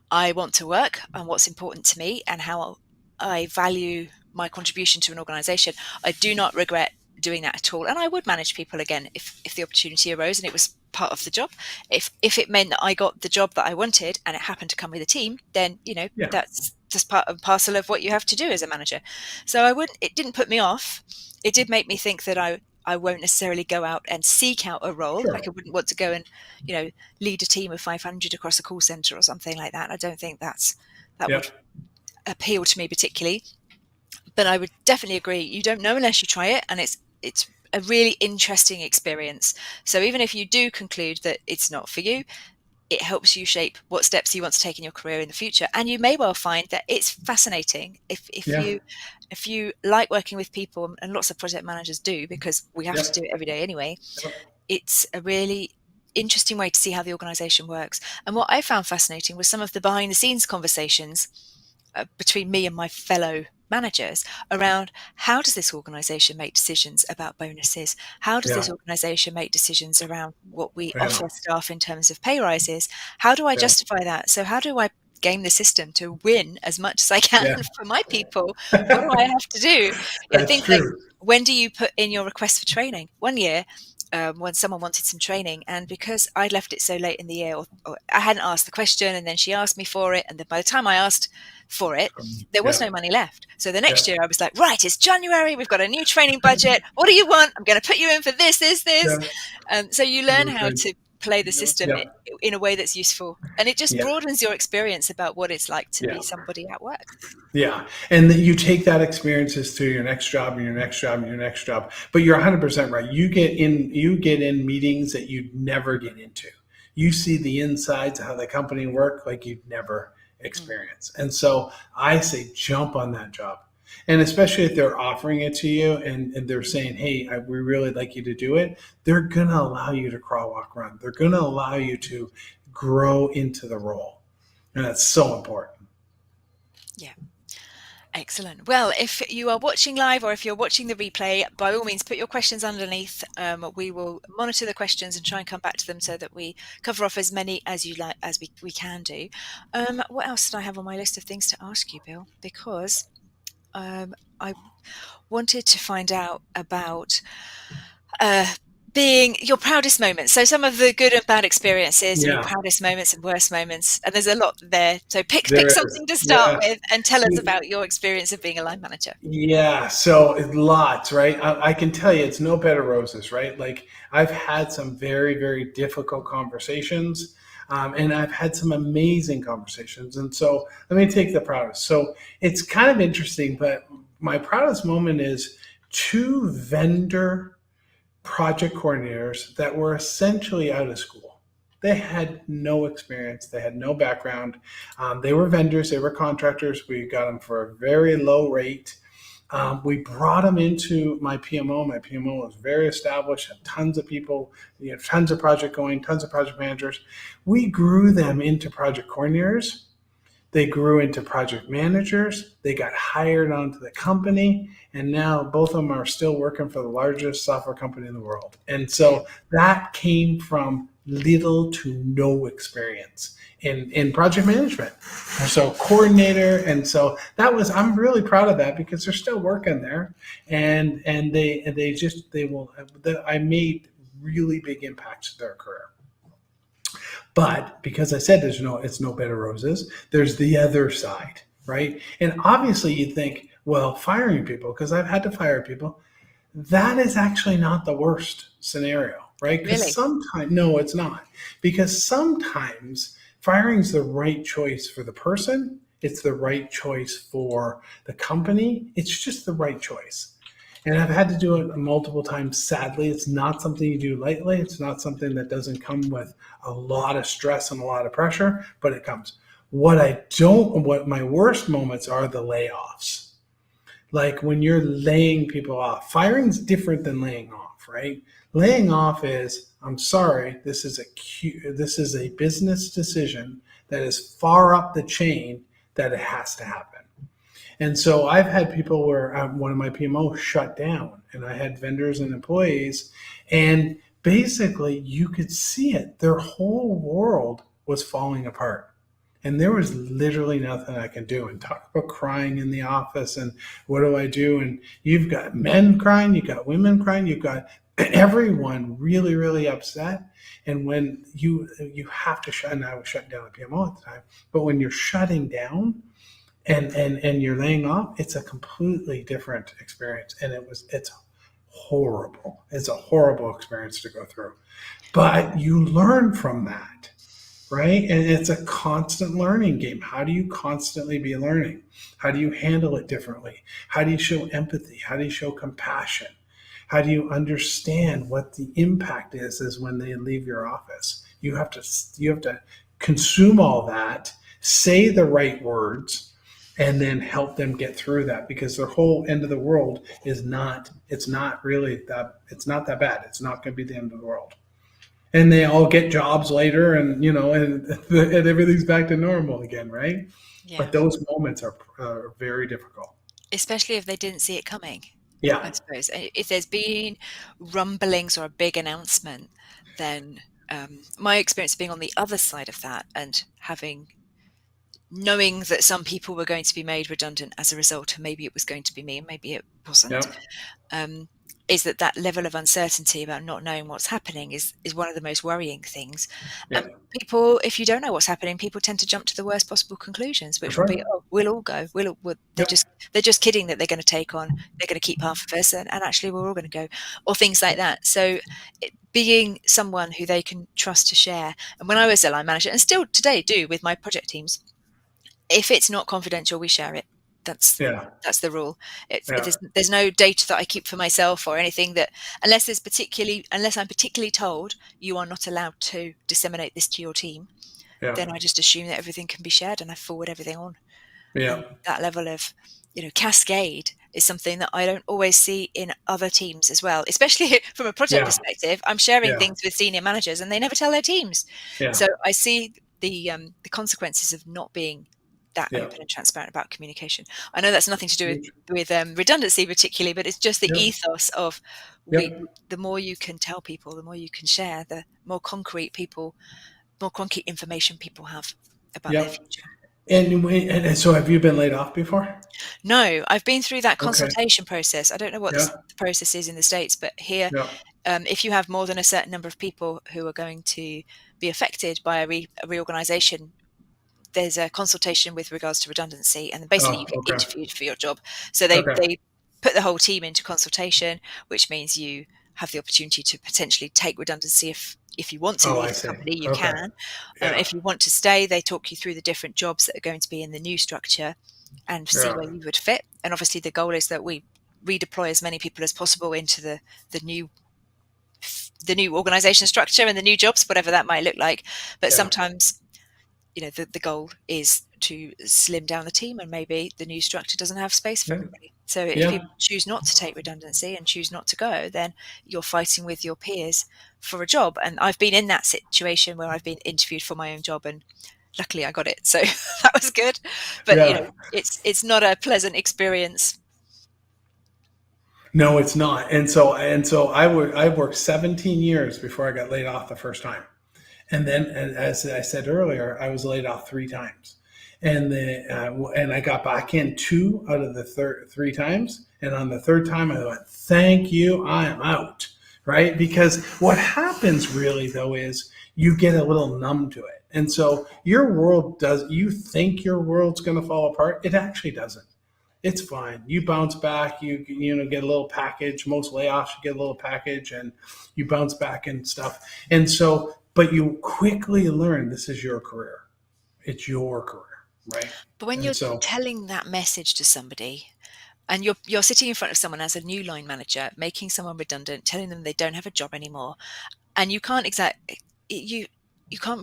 Speaker 1: I want to work and what's important to me and how I value my contribution to an organization, I do not regret doing that at all. And I would manage people again if the opportunity arose and it was part of the job. If it meant that I got the job that I wanted and it happened to come with a team, then
Speaker 2: Yeah,
Speaker 1: that's just part and parcel of what you have to do as a manager. So it didn't put me off. It did make me think that I won't necessarily go out and seek out a role. Like
Speaker 2: sure.
Speaker 1: I wouldn't want to go and, lead a team of 500 across a call center or something like that. I don't think that would
Speaker 2: Yep,
Speaker 1: appeal to me particularly. But I would definitely agree. You don't know unless you try it, and it's a really interesting experience. So even if you do conclude that it's not for you, it helps you shape what steps you want to take in your career in the future. And you may well find that it's fascinating
Speaker 2: yeah,
Speaker 1: if you like working with people, and lots of project managers do because we have to do
Speaker 2: yep,
Speaker 1: it every day anyway.
Speaker 2: yep,
Speaker 1: It's a really interesting way to see how the organization works. And what I found fascinating was some of the behind the scenes conversations between me and my fellow managers around how does this organization make decisions about bonuses? How does this
Speaker 2: yeah,
Speaker 1: organization make decisions around what we
Speaker 2: yeah,
Speaker 1: offer staff in terms of pay rises? How do I
Speaker 2: yeah,
Speaker 1: justify that? So how do I game the system to win as much as I can
Speaker 2: yeah.
Speaker 1: for my people? What do I have to do?
Speaker 2: That's
Speaker 1: Things like,
Speaker 2: true.
Speaker 1: when do you put in your request for training? One year, when someone wanted some training, and because I'd left it so late in the year, or I hadn't asked the question, and then she asked me for it, and then by the time I asked for it, there was
Speaker 2: Yeah,
Speaker 1: no money left. So the
Speaker 2: yeah,
Speaker 1: next year I was like, right, it's January, we've got a new training budget. What do you want? I'm going to put you in for this.
Speaker 2: yeah.
Speaker 1: So you learn how
Speaker 2: Okay.
Speaker 1: to play the system
Speaker 2: Yeah,
Speaker 1: in a way that's useful, and it just
Speaker 2: yeah,
Speaker 1: broadens your experience about what it's like to
Speaker 2: yeah.
Speaker 1: be somebody at work.
Speaker 2: Yeah, and then you take that experiences to your next job and your next job and your next job. But you're 100% right. You get in meetings that you'd never get into. You see the insides of how the company work like you'd never
Speaker 1: Mm.
Speaker 2: experience. And so I say jump on that job. And especially if they're offering it to you and they're saying, hey, we really like you to do it, they're going to allow you to crawl, walk, run. They're going to allow you to grow into the role. And that's so important.
Speaker 1: Yeah. Excellent. Well, if you are watching live or if you're watching the replay, by all means, put your questions underneath. We will monitor the questions and try and come back to them so that we cover off as many as you like as we can do. What else did I have on my list of things to ask you, Bill? Because I wanted to find out about being your proudest moments. So some of the good and bad experiences and your
Speaker 2: Yeah,
Speaker 1: proudest moments and worst moments. And there's a lot there. So pick
Speaker 2: there is.
Speaker 1: something to start
Speaker 2: Yeah.
Speaker 1: with and tell us about your experience of being a line manager.
Speaker 2: Yeah, so lots, right? I can tell you it's no bed of roses, right? Like I've had some very, very difficult conversations, and I've had some amazing conversations. And so let me take the proudest. So it's kind of interesting, but my proudest moment is two vendor project coordinators that were essentially out of school. They had no experience, they had no background. They were vendors, they were contractors. We got them for a very low rate. We brought them into my PMO. My PMO was very established, had tons of people, tons of project going, tons of project managers. We grew them into project coordinators. They grew into project managers. They got hired onto the company, and now both of them are still working for the largest software company in the world. And so
Speaker 1: Brilliant.
Speaker 2: that came from little to no experience in project management. So coordinator, and so that was, I'm really proud of that because they're still working there, and they will. I made really big impacts to their career. But because I said it's no bed of roses, there's the other side, right? And obviously you'd think, well, firing people, because I've had to fire people, that is actually not the worst scenario, right? Because
Speaker 1: Really?
Speaker 2: sometimes, no, it's not. Because sometimes firing is the right choice for the person, it's the right choice for the company, it's just the right choice. And I've had to do it multiple times. Sadly, it's not something you do lightly. It's not something that doesn't come with a lot of stress and a lot of pressure, but it comes. What my worst moments are the layoffs. Like when you're laying people off, firing's different than laying off, right? Laying off is, I'm sorry, this is a business decision that is far up the chain that it has to happen. And so I've had people where one of my PMOs shut down, and I had vendors and employees, and basically you could see it. Their whole world was falling apart. And there was literally nothing I could do. And talk about crying in the office and what do I do? And you've got men crying, you've got women crying, you've got everyone really, really upset. And when you have to shut, and I was shutting down a PMO at the time, but when you're shutting down, and you're laying off, it's a completely different experience, and it's horrible. It's a horrible experience to go through, but you learn from that, right? And it's a constant learning game. How do you constantly be learning? How do you handle it differently? How do you show empathy? How do you show compassion? How do you understand what the impact is when they leave your office? You have to consume all that, say the right words, and then help them get through that, because their whole end of the world is not, it's not that bad. It's not going to be the end of the world. And they all get jobs later, and and everything's back to normal again, right?
Speaker 1: Yeah.
Speaker 2: But those moments are very difficult.
Speaker 1: Especially if they didn't see it coming, I
Speaker 2: Yeah.
Speaker 1: suppose. If there's been rumblings or a big announcement, then my experience of being on the other side of that and knowing that some people were going to be made redundant as a result, and maybe it was going to be me, and maybe it wasn't,
Speaker 2: Yeah.
Speaker 1: um, is that level of uncertainty about not knowing what's happening is one of the most worrying things.
Speaker 2: Yeah.
Speaker 1: And people, if you don't know what's happening, people tend to jump to the worst possible conclusions, which
Speaker 2: That's
Speaker 1: will
Speaker 2: right.
Speaker 1: be, oh, we'll all go.
Speaker 2: Yep.
Speaker 1: They're just kidding that they're going to take on, they're going to keep half of us, and actually we're all going to go, or things like that. So being someone who they can trust to share. And when I was a line manager, and still today do with my project teams, if it's not confidential, we share it. That's
Speaker 2: Yeah.
Speaker 1: that's the rule.
Speaker 2: Yeah.
Speaker 1: There's no data that I keep for myself or anything that, unless I'm particularly told you are not allowed to disseminate this to your team,
Speaker 2: Yeah.
Speaker 1: then I just assume that everything can be shared and I forward everything on.
Speaker 2: Yeah.
Speaker 1: And that level of, cascade is something that I don't always see in other teams as well. Especially from a project
Speaker 2: Yeah.
Speaker 1: perspective, I'm sharing
Speaker 2: Yeah.
Speaker 1: things with senior managers and they never tell their teams.
Speaker 2: Yeah.
Speaker 1: So I see the consequences of not being that
Speaker 2: Yeah.
Speaker 1: open and transparent about communication. I know that's nothing to do with redundancy particularly, but it's just the
Speaker 2: Yep.
Speaker 1: ethos of
Speaker 2: Yep.
Speaker 1: the more you can tell people, the more you can share, the more concrete information people have about their
Speaker 2: Yep.
Speaker 1: future.
Speaker 2: And so have you been laid off before?
Speaker 1: No, I've been through that
Speaker 2: Okay.
Speaker 1: consultation process. I don't know what
Speaker 2: Yeah.
Speaker 1: the process is in the States, but here
Speaker 2: Yeah.
Speaker 1: if you have more than a certain number of people who are going to be affected by a reorganization, there's a consultation with regards to redundancy, and then basically you
Speaker 2: Oh,
Speaker 1: get
Speaker 2: okay.
Speaker 1: interviewed for your job. So they
Speaker 2: Okay.
Speaker 1: they put the whole team into consultation, which means you have the opportunity to potentially take redundancy if you want to
Speaker 2: Oh,
Speaker 1: leave
Speaker 2: I
Speaker 1: the
Speaker 2: see.
Speaker 1: company, you
Speaker 2: Okay.
Speaker 1: can.
Speaker 2: Yeah.
Speaker 1: If you want to stay, they talk you through the different jobs that are going to be in the new structure and see
Speaker 2: Yeah.
Speaker 1: where you would fit. And obviously, the goal is that we redeploy as many people as possible into the new organization structure and the new jobs, whatever that might look like. But
Speaker 2: Yeah.
Speaker 1: sometimes, the goal is to slim down the team, and maybe the new structure doesn't have space for
Speaker 2: Yeah.
Speaker 1: everybody. So if
Speaker 2: Yeah.
Speaker 1: people choose not to take redundancy and choose not to go, then you're fighting with your peers for a job. And I've been in that situation where I've been interviewed for my own job, and luckily I got it. So that was good. But
Speaker 2: Yeah.
Speaker 1: it's not a pleasant experience.
Speaker 2: No, it's not. And so I worked 17 years before I got laid off the first time. And then, as I said earlier, I was laid off 3 times, and I got back in 2 out of the three times. And on the third time, I went, "Thank you, I am out." Right? Because what happens really though is you get a little numb to it, and so your world does. You think your world's going to fall apart. It actually doesn't. It's fine. You bounce back. You get a little package. Most layoffs, you get a little package, and you bounce back and stuff. And so, but you quickly learn this is your career. It's your career, right?
Speaker 1: But when
Speaker 2: And
Speaker 1: you're
Speaker 2: so,
Speaker 1: telling that message to somebody, and you're sitting in front of someone as a new line manager, making someone redundant, telling them they don't have a job anymore, and you can't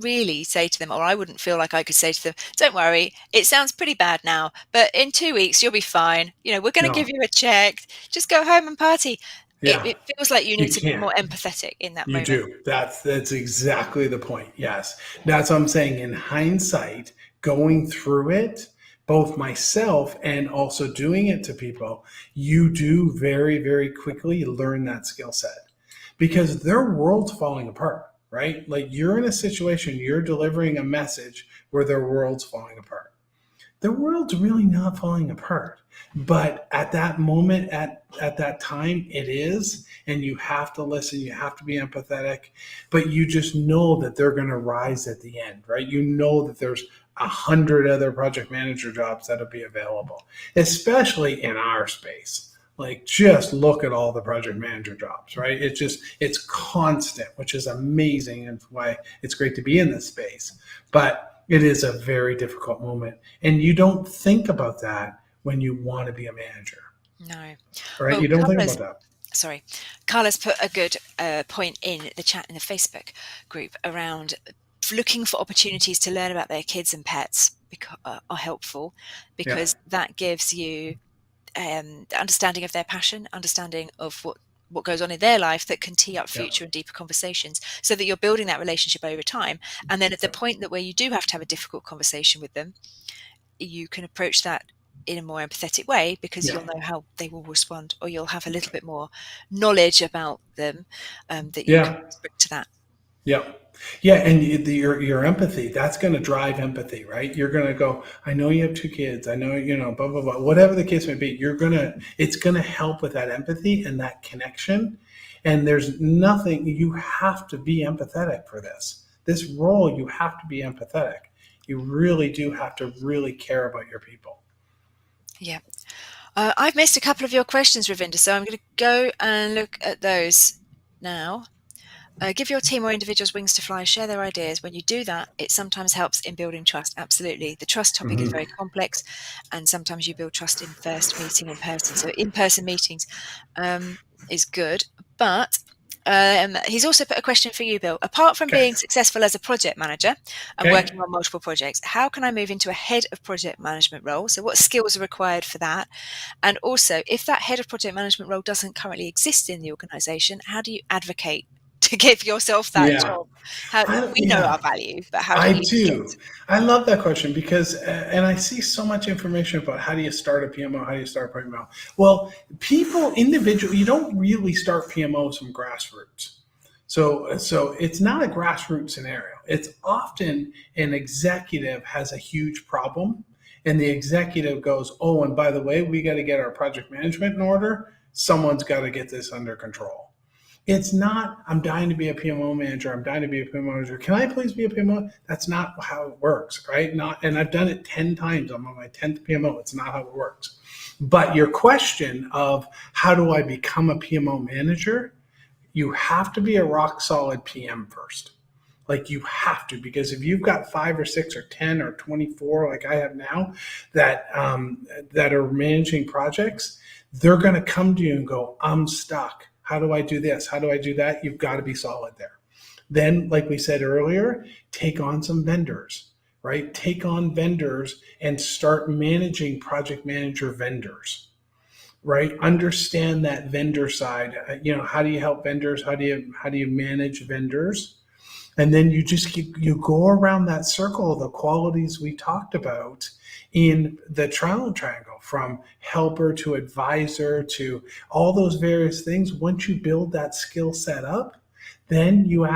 Speaker 1: really say to them, or I wouldn't feel like I could say to them, "Don't worry, it sounds pretty bad now, but in 2 weeks you'll be fine. We're going to give
Speaker 2: no,
Speaker 1: you a check. Just go home and party." It,
Speaker 2: yeah,
Speaker 1: it feels like you need
Speaker 2: you
Speaker 1: to be
Speaker 2: can't.
Speaker 1: more empathetic in that
Speaker 2: You
Speaker 1: moment.
Speaker 2: do. That's exactly the point. Yes. That's what I'm saying. In hindsight, going through it, both myself and also doing it to people, you do very, very quickly learn that skill set because their world's falling apart, right? Like you're in a situation, you're delivering a message where their world's falling apart. The world's really not falling apart, but at that moment, at that time, it is. And you have to listen, you have to be empathetic, but you just know that they're going to rise at the end, right? You know that there's 100 other project manager jobs that'll be available, especially in our space. Like just look at all the project manager jobs, right? It's constant, which is amazing, and why it's great to be in this space. But it is a very difficult moment, and you don't think about that when you want to be a manager,
Speaker 1: No.
Speaker 2: right?
Speaker 1: Well,
Speaker 2: You don't think about that.
Speaker 1: sorry, Carla's put a good point in the chat in the Facebook group around looking for opportunities to learn about their kids and pets are helpful,
Speaker 2: Yeah,
Speaker 1: because that gives you the understanding of their passion, understanding of what goes on in their life that can tee up
Speaker 2: yeah,
Speaker 1: future and deeper conversations, so that you're building that relationship over time. And then at the
Speaker 2: yeah,
Speaker 1: point that where you do have to have a difficult conversation with them, you can approach that in a more empathetic way, because
Speaker 2: yeah,
Speaker 1: you'll know how they will respond, or you'll have a little bit more knowledge about them, that you can
Speaker 2: yeah.
Speaker 1: bring to that.
Speaker 2: Yeah. Yeah, and your empathy, that's going to drive empathy, right? You're going to go, I know you have 2 kids. I know, blah, blah, blah. Whatever the case may be, it's going to help with that empathy and that connection. And there's nothing, you have to be empathetic for this. This role, you have to be empathetic. You really do have to really care about your people.
Speaker 1: Yeah. I've missed a couple of your questions, Ravinda, so I'm going to go and look at those now. Give your team or individuals wings to fly, share their ideas. When you do that, it sometimes helps in building trust. Absolutely. The trust topic is
Speaker 2: Hmm.
Speaker 1: very complex, and sometimes you build trust in first meeting in person. So in-person meetings is good. But he's also put a question for you, Bill. Apart from
Speaker 2: Okay.
Speaker 1: being successful as a project manager and
Speaker 2: Okay.
Speaker 1: working on multiple projects, how can I move into a head of project management role? So what skills are required for that? And also, if that head of project management role doesn't currently exist in the organization, how do you advocate to give yourself that
Speaker 2: Yeah.
Speaker 1: job? How we know
Speaker 2: Yeah.
Speaker 1: our value, but how do
Speaker 2: I
Speaker 1: we get?
Speaker 2: do. I love that question because, and I see so much information about how do you start a PMO, how do you start a PMO. Well, individual, you don't really start PMOs from grassroots. So it's not a grassroots scenario. It's often an executive has a huge problem, and the executive goes, "Oh, and by the way, we got to get our project management in order. Someone's got to get this under control." It's not, I'm dying to be a PMO manager. I'm dying to be a PMO manager. Can I please be a PMO? That's not how it works, right? Not, and I've done it 10 times. I'm on my 10th PMO. It's not how it works. But your question of how do I become a PMO manager, you have to be a rock solid PM first. Like you have to, because if you've got 5 or 6 or 10 or 24, like I have now, that are managing projects, they're going to come to you and go, "I'm stuck. How do I do this? How do I do that?" You've got to be solid there. Then, like we said earlier, take on some vendors, right? Take on vendors and start managing project manager vendors, right? Understand that vendor side. How do you help vendors? How do you manage vendors? And then you go around that circle of the qualities we talked about in the triangle, from helper to advisor to all those various things. Once you build that skill set up, then you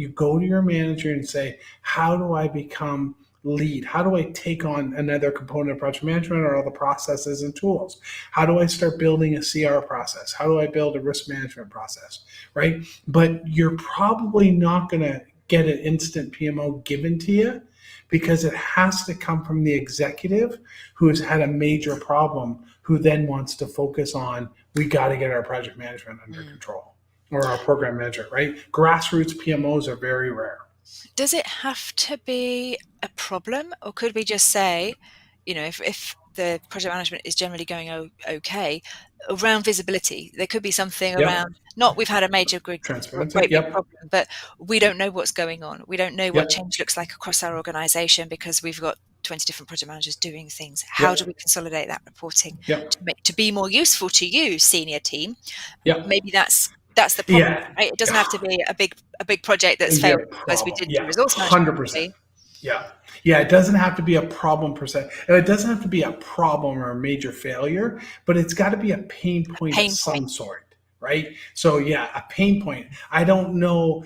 Speaker 2: go to your manager and say, how do I become lead? How do I take on another component of project management or all the processes and tools? How do I start building a CR process? How do I build a risk management process? Right? But you're probably not going to get an instant PMO given to you, because it has to come from the executive who has had a major problem, who then wants to focus on, we got to get our project management under control, or our program manager, right? Grassroots PMOs are very rare.
Speaker 1: Does it have to be a problem, or could we just say, if the project management is generally going okay, around visibility, there could be something
Speaker 2: Yep.
Speaker 1: around, not we've had a major
Speaker 2: Transparency.
Speaker 1: great big
Speaker 2: Yep.
Speaker 1: problem, but we don't know what's going on. We don't know what
Speaker 2: Yep.
Speaker 1: change looks like across our organization because we've got 20 different project managers doing things. How do
Speaker 2: Yep.
Speaker 1: we consolidate that reporting
Speaker 2: Yep.
Speaker 1: to be more useful to you, senior team?
Speaker 2: Yep.
Speaker 1: Maybe that's the problem,
Speaker 2: Yeah.
Speaker 1: right? It doesn't have to be a big project that's
Speaker 2: Yeah.
Speaker 1: failed because we
Speaker 2: Problem.
Speaker 1: didn't do
Speaker 2: Yeah.
Speaker 1: resource management
Speaker 2: 100%.
Speaker 1: properly.
Speaker 2: Yeah. Yeah. It doesn't have to be a problem per se. And it doesn't have to be a problem or a major failure, but it's got to be a pain
Speaker 1: A
Speaker 2: point of
Speaker 1: pain point.
Speaker 2: some sort. Right. So, yeah, a pain point. I don't know.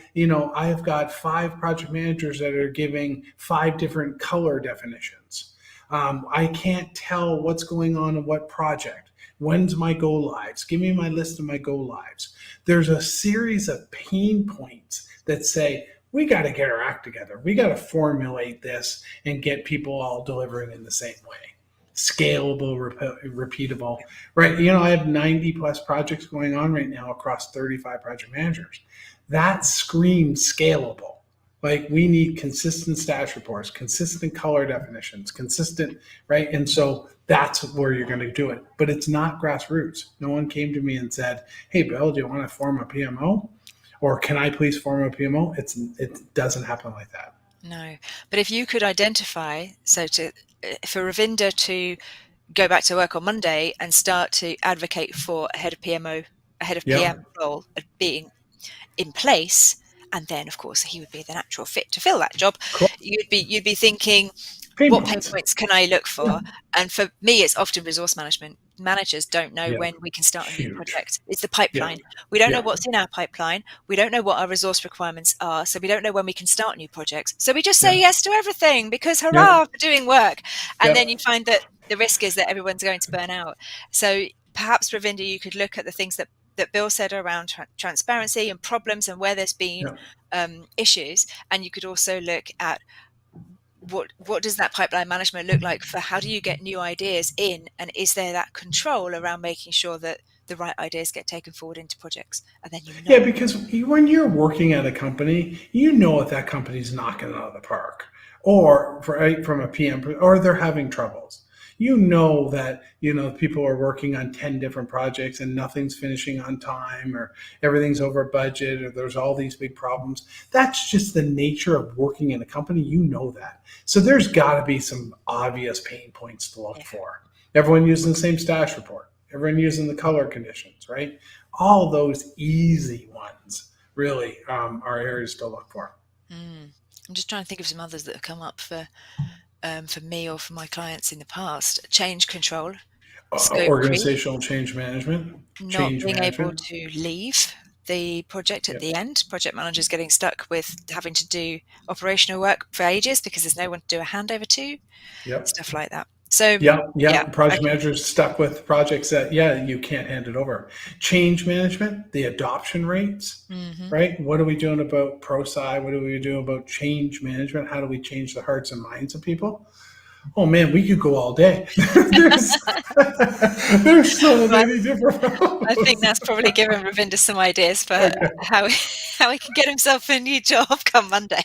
Speaker 2: I've got 5 project managers that are giving 5 different color definitions. I can't tell what's going on in what project. When's my go lives? Give me my list of my go lives. There's a series of pain points that say, we got to get our act together. We got to formulate this and get people all delivering in the same way. Scalable, repeatable, right? I have 90 plus projects going on right now across 35 project managers. That screams scalable. Like, we need consistent status reports, consistent color definitions, consistent, right? And so that's where you're going to do it. But it's not grassroots. No one came to me and said, "Hey, Bill, do you want to form a PMO? Or can I please form a PMO?" It doesn't happen like that.
Speaker 1: No, but if you could identify, for Ravinder to go back to work on Monday and start to advocate for a head of PM
Speaker 2: Yep.
Speaker 1: role being in place, and then of course he would be the natural fit to fill that job.
Speaker 2: Cool.
Speaker 1: You'd be thinking,
Speaker 2: Pain
Speaker 1: what pain
Speaker 2: points.
Speaker 1: points can I look
Speaker 2: Yeah.
Speaker 1: for? And for me, it's often resource management. Managers don't know
Speaker 2: Yeah.
Speaker 1: when we can start a new
Speaker 2: Huge.
Speaker 1: project. It's the
Speaker 2: Yeah.
Speaker 1: pipeline. We don't know
Speaker 2: Yeah.
Speaker 1: what's in our pipeline. We don't know what our resource requirements are. So we don't know when we can start new projects. So we just say
Speaker 2: Yeah.
Speaker 1: yes to everything because
Speaker 2: Yeah.
Speaker 1: hurrah for doing work. And then
Speaker 2: Yeah.
Speaker 1: you find that the risk is that everyone's going to burn out. So perhaps, Ravinder, you could look at the things that Bill said around transparency and problems and where there's been issues. And you could also look at what does that pipeline management look like for how do you get new ideas in, and is there that control around making sure that the right ideas get taken forward into projects, and then
Speaker 2: Yeah, because when you're working at a company, if that company's knocking it out of the park, or right from a PM, or they're having troubles. That people are working on 10 different projects and nothing's finishing on time, or everything's over budget, or there's all these big problems. That's just the nature of working in a company. That. So there's got to be some obvious pain points to look for. Everyone using the same status report. Everyone using the color conditions, right? All those easy ones really are areas to look for.
Speaker 1: I'm just trying to think of some others that have come up for me or for my clients in the past. Change control, scope creep,
Speaker 2: Organizational change management,
Speaker 1: not
Speaker 2: change
Speaker 1: being able
Speaker 2: management.
Speaker 1: to leave the project at
Speaker 2: Yep.
Speaker 1: the end, project managers getting stuck with having to do operational work for ages because there's no one to do a handover to,
Speaker 2: Yep.
Speaker 1: stuff like that. So,
Speaker 2: Yeah, yeah.
Speaker 1: yeah,
Speaker 2: Project
Speaker 1: okay.
Speaker 2: managers stuck with projects that, yeah, you can't hand it over. Change management, the adoption rates,
Speaker 1: Hmm.
Speaker 2: right? What are we doing about ProSci? What are we doing about change management? How do we change the hearts and minds of people? Oh man, we could go all day. there's there's so
Speaker 1: Well,
Speaker 2: many different
Speaker 1: I think
Speaker 2: problems.
Speaker 1: that's probably given Ravinder some ideas for
Speaker 2: Okay.
Speaker 1: how how he can get himself a new job come Monday.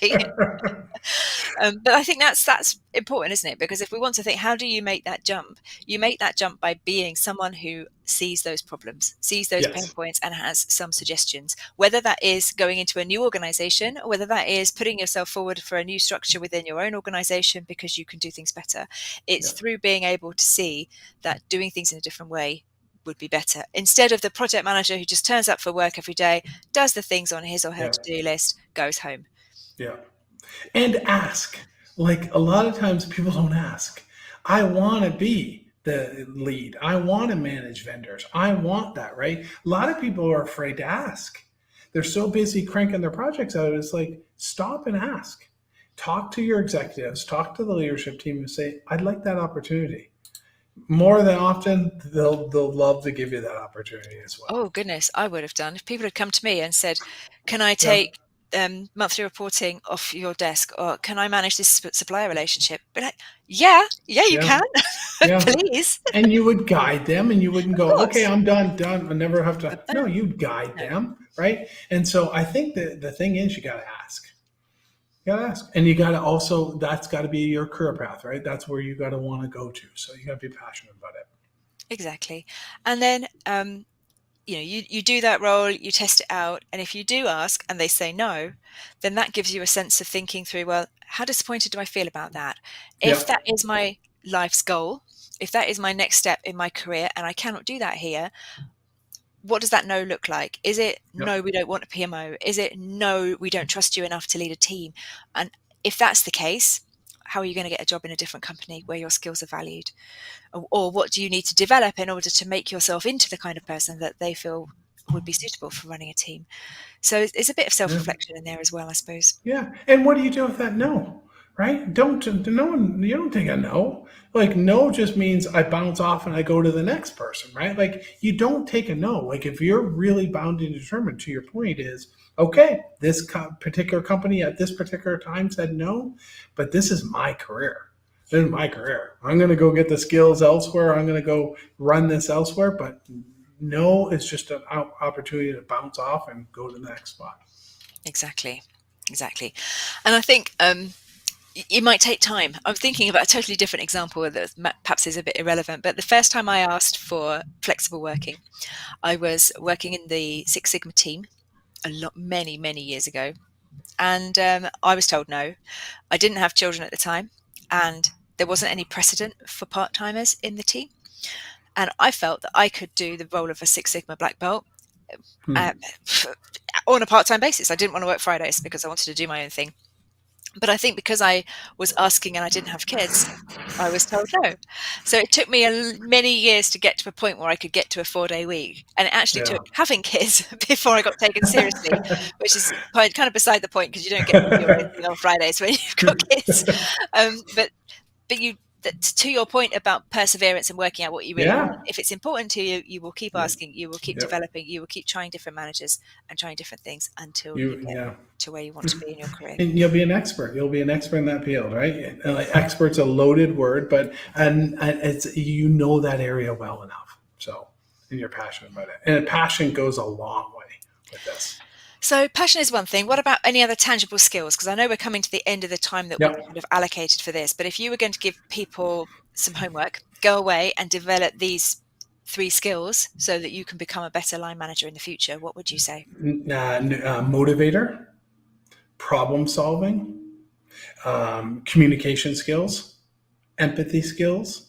Speaker 1: But I think that's important, isn't it? Because if we want to think, how do you make that jump? You make that jump by being someone who sees those problems, sees those pain
Speaker 2: Yes.
Speaker 1: points, and has some suggestions. Whether that is going into a new organization, or whether that is putting yourself forward for a new structure within your own organization because you can do things better. It's
Speaker 2: Yeah.
Speaker 1: through being able to see that doing things in a different way would be better instead of the project manager who just turns up for work every day, does the things on his or her
Speaker 2: Yeah.
Speaker 1: to-do list, goes home.
Speaker 2: Yeah. And ask. Like a lot of times people don't ask. I want to be the lead. I want to manage vendors. I want that, right? A lot of people are afraid to ask. They're so busy cranking their projects out. It's like, stop and ask. Talk to your executives, talk to the leadership team and say, I'd like that opportunity. More than often, they'll love to give you that opportunity as well.
Speaker 1: Oh goodness, I would have done if people had come to me and said, "Can I
Speaker 2: Yeah,
Speaker 1: take monthly reporting off your desk, or can I manage this supplier relationship?" But like, yeah, yeah, you
Speaker 2: yeah,
Speaker 1: can,
Speaker 2: yeah.
Speaker 1: please,
Speaker 2: And you would guide them and you wouldn't
Speaker 1: of
Speaker 2: go, okay,
Speaker 1: course.
Speaker 2: I'm done. I never have to.
Speaker 1: But
Speaker 2: No,
Speaker 1: no,
Speaker 2: you'd guide
Speaker 1: no,
Speaker 2: them, right? And so I think that the thing is, you got to ask. You got to ask. And you got to also, that's got to be your career path, right? That's where you got to want to go to. So you got to be passionate about it.
Speaker 1: exactly. And then you do that role, you test it out, and if you do ask and they say no, then that gives you a sense of thinking through, well, how disappointed do I feel about that?
Speaker 2: Yeah,
Speaker 1: If that is my life's goal, if that is my next step in my career and I cannot do that here, what does that no look like? Is it
Speaker 2: yeah,
Speaker 1: no, we don't want a PMO? Is it no, we don't trust you enough to lead a team? And if that's the case, how are you going to get a job in a different company where your skills are valued? Or what do you need to develop in order to make yourself into the kind of person that they feel would be suitable for running a team? So it's a bit of
Speaker 2: yeah.
Speaker 1: self-reflection in there as well, I suppose.
Speaker 2: Yeah. And what do you do with that no? Right? Don't no one you don't take a no. Like no just means I bounce off and I go to the next person, right? Like you don't take a no. Like if you're really bound and determined to your point is okay, this particular company at this particular time said no, but this is my career. This is my career. I'm going to go get the skills elsewhere. I'm going to go run this elsewhere, but no, it's just an opportunity to bounce off and go to the next spot.
Speaker 1: Exactly. Exactly. And I think it might take time. I'm thinking about a totally different example that perhaps is a bit irrelevant. But the first time I asked for flexible working, I was working in the Six Sigma team many years ago. And I was told no. I didn't have children at the time. And there wasn't any precedent for part timers in the team. And I felt that I could do the role of a Six Sigma black belt uh,
Speaker 2: Hmm.
Speaker 1: on a part time basis. I didn't want to work Fridays because I wanted to do my own thing. But I think because I was asking and I didn't have kids, I was told no. So it took me many years to get to a point where I could get to a 4-day week. And it actually
Speaker 2: Yeah.
Speaker 1: took having kids before I got taken seriously, which is kind of beside the point because you don't get to do anything on Fridays when you've got kids. But you to your point about perseverance and working out what you really want,
Speaker 2: Yeah.
Speaker 1: if it's important to you, you will keep
Speaker 2: Yeah.
Speaker 1: asking, you will keep
Speaker 2: Yep.
Speaker 1: developing, you will keep trying different managers and trying different things until you
Speaker 2: You
Speaker 1: get
Speaker 2: yeah.
Speaker 1: to where you want to be in your career.
Speaker 2: And you'll be an expert. You'll be an expert in that field, right? And like expert's a loaded word, but and it's you know that area well enough. So and you're passionate about it. And passion goes a long way with this.
Speaker 1: So passion is one thing. What about any other tangible skills? Because I know we're coming to the end of the time that we've
Speaker 2: Yep.
Speaker 1: kind of allocated for this, but if you were going to give people some homework, go away and develop these 3 skills so that you can become a better line manager in the future, what would you say?
Speaker 2: Motivator, problem solving, communication skills, empathy skills,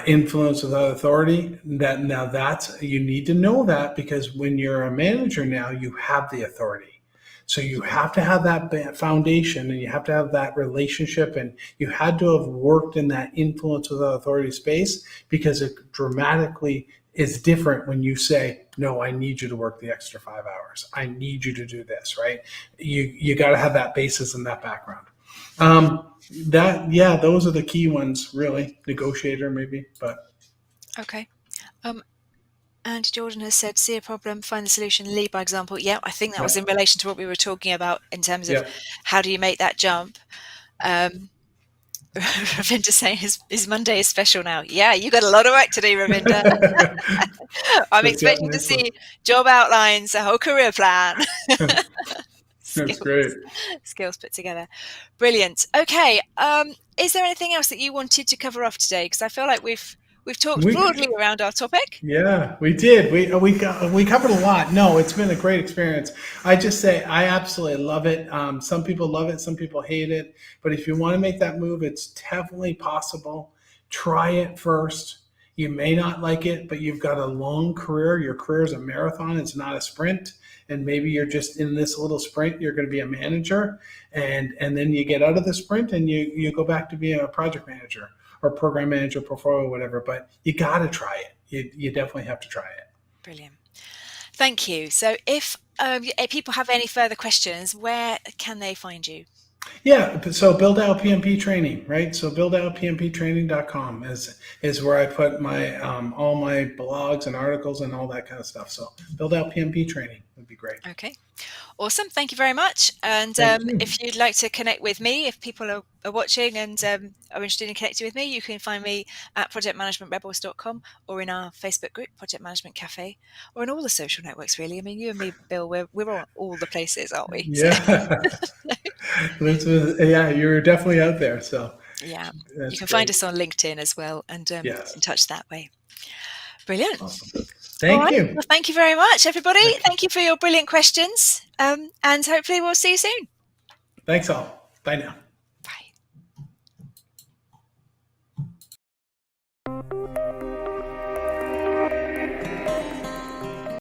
Speaker 2: influence without authority. That now that's you need to know that because when you're a manager now, you have the authority. So you have to have that foundation, and you have to have that relationship, and you had to have worked in that influence without authority space because it dramatically is different when you say, "No, I need you to work the extra 5 hours. I need you to do this." Right? You got to have that basis and that background. those are the key ones, really. Negotiator, maybe, but
Speaker 1: Okay. And Jordan has said, see a problem, find the solution, lead by example. Yeah, I think that was
Speaker 2: yeah,
Speaker 1: in relation to what we were talking about in terms of
Speaker 2: yeah.
Speaker 1: how do you make that jump. Um, Ravinda saying his Monday is special now. Yeah, you got a lot of work to do, Ravinda. I'm
Speaker 2: But yeah,
Speaker 1: expecting to
Speaker 2: nice one.
Speaker 1: see job outlines, a whole career plan,
Speaker 2: That's great.
Speaker 1: skills, skills put together. Brilliant. Okay. Is there anything else that you wanted to cover off today? Because I feel like we've talked
Speaker 2: We
Speaker 1: broadly around our topic.
Speaker 2: Yeah, we did. We covered a lot. No, it's been a great experience. I just say I absolutely love it. Some people love it, some people hate it. But if you want to make that move, it's definitely possible. Try it first. You may not like it, but you've got a long career. Your career is a marathon. It's not a sprint. And maybe you're just in this little sprint. You're going to be a manager, and then you get out of the sprint and you go back to being a project manager or program manager, portfolio, whatever. But you got to try it. You definitely have to try it.
Speaker 1: Brilliant. Thank you. So if people have any further questions, where can they find you?
Speaker 2: Yeah, so build out PMP training, right? So buildoutpmptraining.com is where I put my all my blogs and articles and all that kind of stuff. So build out PMP training would be great.
Speaker 1: Okay. Awesome. Thank you very much. And
Speaker 2: Thank you.
Speaker 1: if you'd like to connect with me, if people are watching and are interested in connecting with me, you can find me at projectmanagementrebels.com or in our Facebook group, Project Management Cafe, or in all the social networks, really. I mean, you and me, Bill, we're on all the places, aren't we? So,
Speaker 2: Yeah, yeah, you're definitely out there. So
Speaker 1: yeah. You
Speaker 2: that's
Speaker 1: can find
Speaker 2: great.
Speaker 1: us on LinkedIn as well and get in
Speaker 2: Yes,
Speaker 1: touch that way. Brilliant.
Speaker 2: awesome.
Speaker 1: All
Speaker 2: Thank
Speaker 1: right.
Speaker 2: you.
Speaker 1: Well, thank you very much, everybody.
Speaker 2: Okay.
Speaker 1: Thank you for your brilliant questions. And hopefully we'll see you soon.
Speaker 2: Thanks all. Bye now.